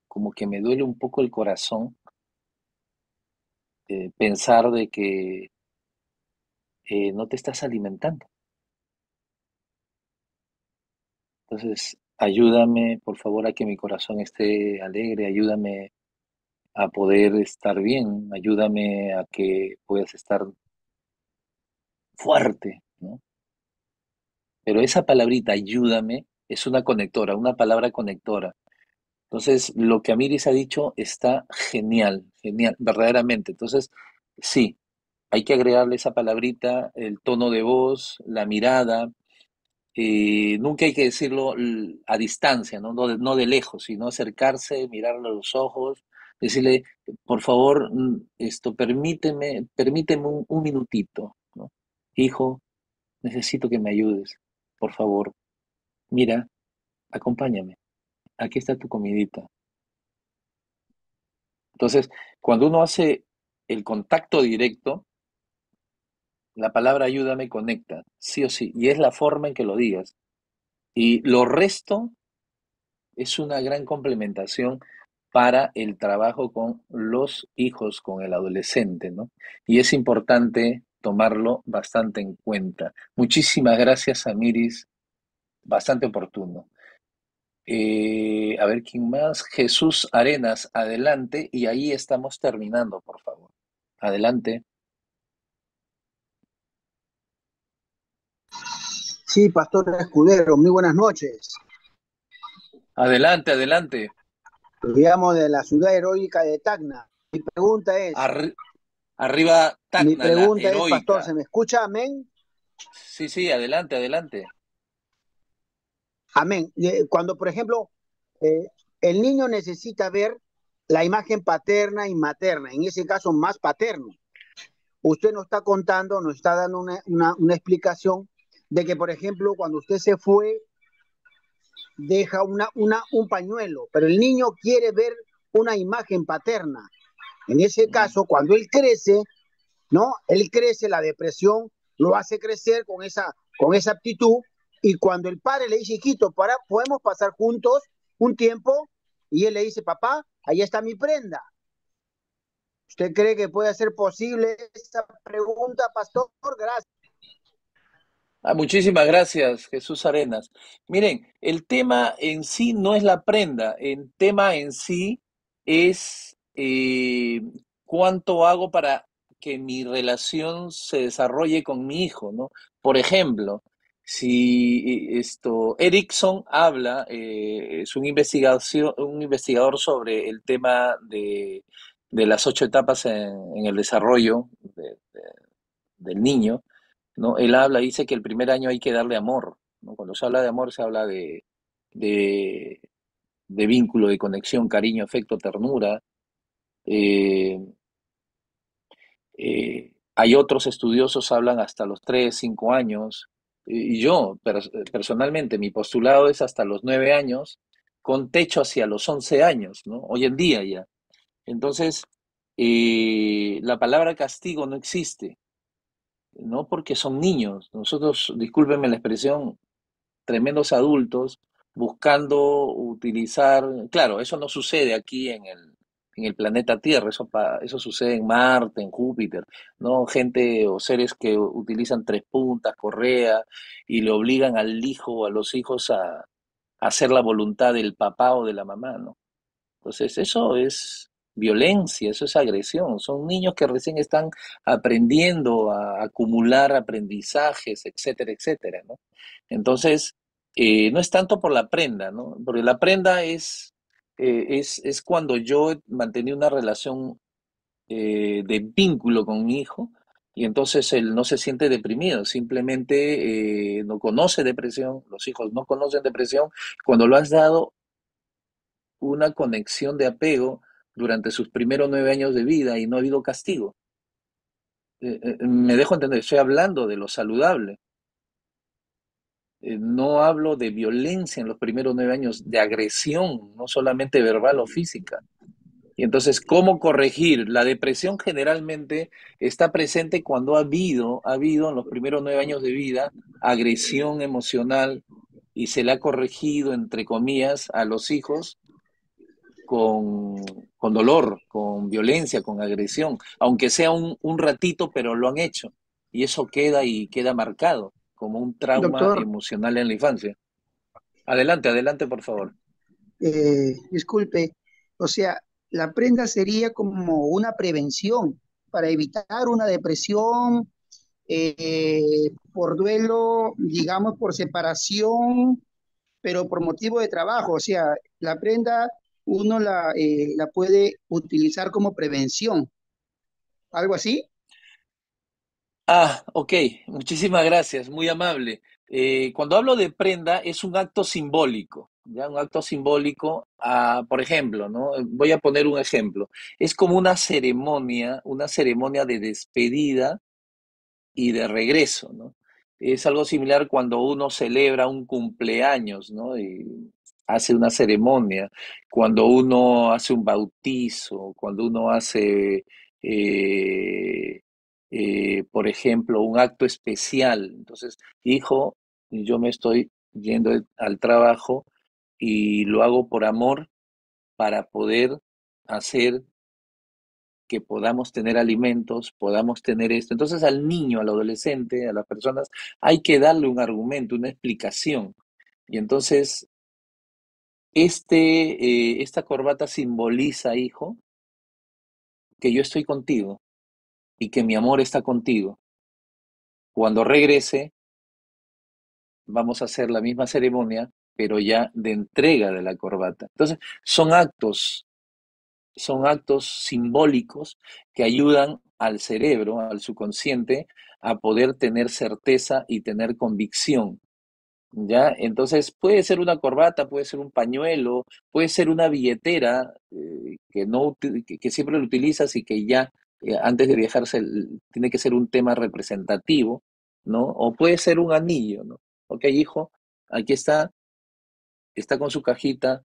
como que me duele un poco el corazón pensar de que no te estás alimentando. Entonces, ayúdame, por favor, a que mi corazón esté alegre, ayúdame a poder estar bien, ayúdame a que puedas estar fuerte, ¿no? Pero esa palabrita, ayúdame, es una conectora, una palabra conectora. Entonces, lo que Amiris ha dicho está genial, genial, verdaderamente. Entonces, sí, hay que agregarle esa palabrita, el tono de voz, la mirada. Nunca hay que decirlo a distancia, ¿no? No de lejos, sino acercarse, mirarlo a los ojos, decirle, por favor, permíteme un minutito, ¿no? Hijo, necesito que me ayudes, por favor. Mira, acompáñame, aquí está tu comidita. Entonces, cuando uno hace el contacto directo, la palabra ayúdame conecta, sí o sí, y es la forma en que lo digas. Y lo resto es una gran complementación para el trabajo con los hijos, con el adolescente, ¿no? Y es importante tomarlo bastante en cuenta. Muchísimas gracias, Amiris, bastante oportuno. A ver, ¿quién más? Jesús Arenas, adelante, y ahí estamos terminando, por favor. Adelante. Sí, Pastor Escudero, muy buenas noches. Adelante, adelante. Te llamo de la ciudad heroica de Tacna. Mi pregunta es, Arriba, mi Tacna, la pregunta es, Pastor, ¿se heroica. me escucha? Amén. Sí, sí, adelante, adelante. Amén. Cuando, por ejemplo, eh, el niño necesita ver la imagen paterna y materna, en ese caso más paterno. Usted nos está contando, nos está dando una explicación de que, por ejemplo, cuando usted se fue, deja un pañuelo, pero el niño quiere ver una imagen paterna. En ese caso, cuando él crece, ¿no? Él crece, la depresión lo hace crecer con esa aptitud, y cuando el padre le dice, hijito, podemos pasar juntos un tiempo, y él le dice, papá, ahí está mi prenda. ¿Usted cree que puede ser posible esta pregunta, pastor? Gracias. Muchísimas gracias, Jesús Arenas. Miren, el tema en sí no es la prenda, el tema en sí es cuánto hago para que mi relación se desarrolle con mi hijo, ¿no? Por ejemplo, si Erickson habla, es un investigador sobre el tema de las 8 etapas en el desarrollo del niño, ¿no? Él habla, dice que el primer año hay que darle amor, ¿no? Cuando se habla de amor, se habla de, de vínculo, de conexión, cariño, afecto, ternura. Eh, Hay otros estudiosos hablan hasta los 3 5 años. Y yo, personalmente, mi postulado es hasta los 9 años, con techo hacia los 11 años, ¿no? Hoy en día ya. Entonces, la palabra castigo no existe, no porque son niños. Nosotros, discúlpenme la expresión, tremendos adultos buscando utilizar, claro, eso no sucede aquí en el planeta Tierra, eso sucede en Marte, en Júpiter, ¿no? Gente o seres que utilizan 3 puntas, correa, y le obligan al hijo o a los hijos a hacer la voluntad del papá o de la mamá, ¿no? Entonces, eso es violencia, eso es agresión. Son niños que recién están aprendiendo a acumular aprendizajes, etcétera, etcétera, ¿no? Entonces, no es tanto por la prenda, ¿no? Porque la prenda es cuando yo mantenía una relación de vínculo con mi hijo, y entonces él no se siente deprimido, simplemente no conoce depresión, los hijos no conocen depresión. Cuando lo has dado una conexión de apego durante sus primeros 9 años de vida y no ha habido castigo. Me dejo entender, estoy hablando de lo saludable. No hablo de violencia en los primeros 9 años, de agresión, no solamente verbal o física. Y entonces, ¿cómo corregir? La depresión generalmente está presente cuando ha habido en los primeros 9 años de vida agresión emocional, y se le ha corregido, entre comillas, a los hijos con, con dolor, con violencia, con agresión, aunque sea un ratito, pero lo han hecho. Y eso queda y queda marcado como un trauma Doctor, emocional en la infancia. Adelante, adelante, por favor. disculpe, o sea, la prenda sería como una prevención para evitar una depresión por duelo, digamos, por separación, pero por motivo de trabajo. O sea, la prenda uno la puede utilizar como prevención, algo así. Ok, muchísimas gracias, muy amable. Cuando hablo de prenda es un acto simbólico, ¿ya? Un acto simbólico, por ejemplo, ¿no? Voy a poner un ejemplo. Es como una ceremonia de despedida y de regreso, ¿no? Es algo similar cuando uno celebra un cumpleaños, ¿no? Y hace una ceremonia, cuando uno hace un bautizo, cuando uno hace, eh, por ejemplo, un acto especial. Entonces, hijo, yo me estoy yendo al trabajo y lo hago por amor para poder hacer que podamos tener alimentos, podamos tener esto. Entonces al niño, al adolescente, a las personas, hay que darle un argumento, una explicación. Y entonces esta corbata simboliza, hijo, que yo estoy contigo y que mi amor está contigo. Cuando regrese, vamos a hacer la misma ceremonia, pero ya de entrega de la corbata. Entonces, son actos simbólicos que ayudan al cerebro, al subconsciente, a poder tener certeza y tener convicción. ¿Ya? Entonces puede ser una corbata, puede ser un pañuelo, puede ser una billetera que, no, que siempre lo utilizas y que ya antes de viajar tiene que ser un tema representativo, ¿no? O puede ser un anillo, ¿no? Ok, hijo, aquí está con su cajita,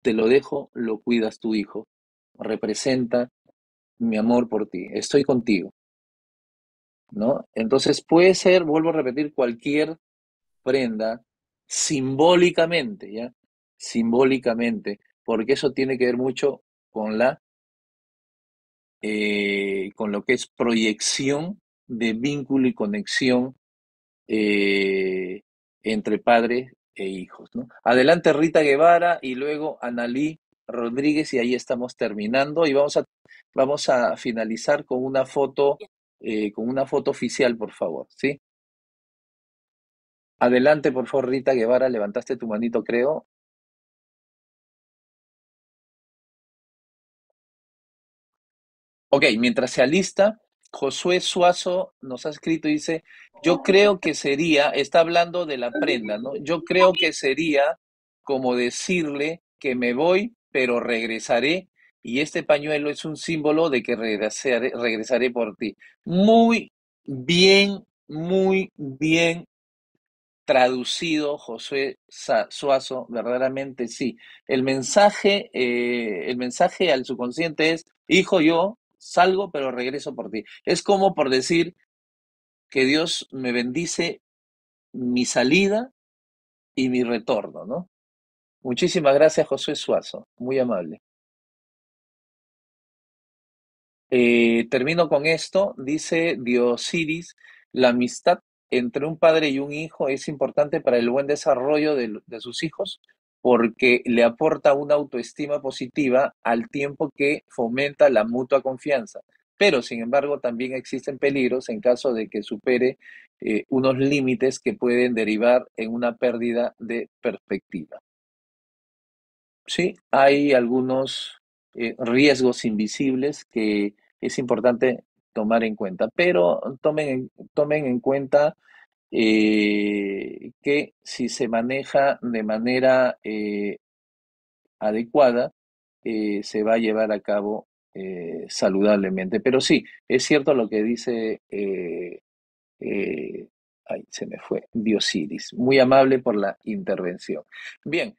te lo dejo, lo cuidas tu hijo. Representa mi amor por ti, estoy contigo, ¿no? Entonces puede ser, vuelvo a repetir, cualquier prenda simbólicamente, ¿ya? Simbólicamente, porque eso tiene que ver mucho con con lo que es proyección de vínculo y conexión eh, entre padres e hijos, ¿no? Adelante Rita Guevara y luego Analí Rodríguez y ahí estamos terminando y vamos a finalizar con una foto oficial, por favor, ¿sí? Adelante, por favor, Rita Guevara, levantaste tu manito, creo. Ok, mientras se alista, Josué Suazo nos ha escrito y dice, yo creo que sería, está hablando de la prenda, ¿no? Yo creo que sería como decirle que me voy, pero regresaré, y este pañuelo es un símbolo de que regresaré por ti. Muy bien traducido, Josué Suazo, verdaderamente sí. El mensaje al subconsciente es, hijo, yo salgo, pero regreso por ti. Es como por decir que Dios me bendice mi salida y mi retorno, ¿no? Muchísimas gracias, Josué Suazo, muy amable. Termino con esto, dice Diosiris, la amistad entre un padre y un hijo es importante para el buen desarrollo de sus hijos porque le aporta una autoestima positiva al tiempo que fomenta la mutua confianza. Pero, sin embargo, también existen peligros en caso de que supere unos límites que pueden derivar en una pérdida de perspectiva. Sí, hay algunos riesgos invisibles que es importante tomar en cuenta, pero tomen en cuenta que si se maneja de manera adecuada, se va a llevar a cabo saludablemente. Pero sí, es cierto lo que dice, ay, se me fue, Diosiris. Muy amable por la intervención. Bien.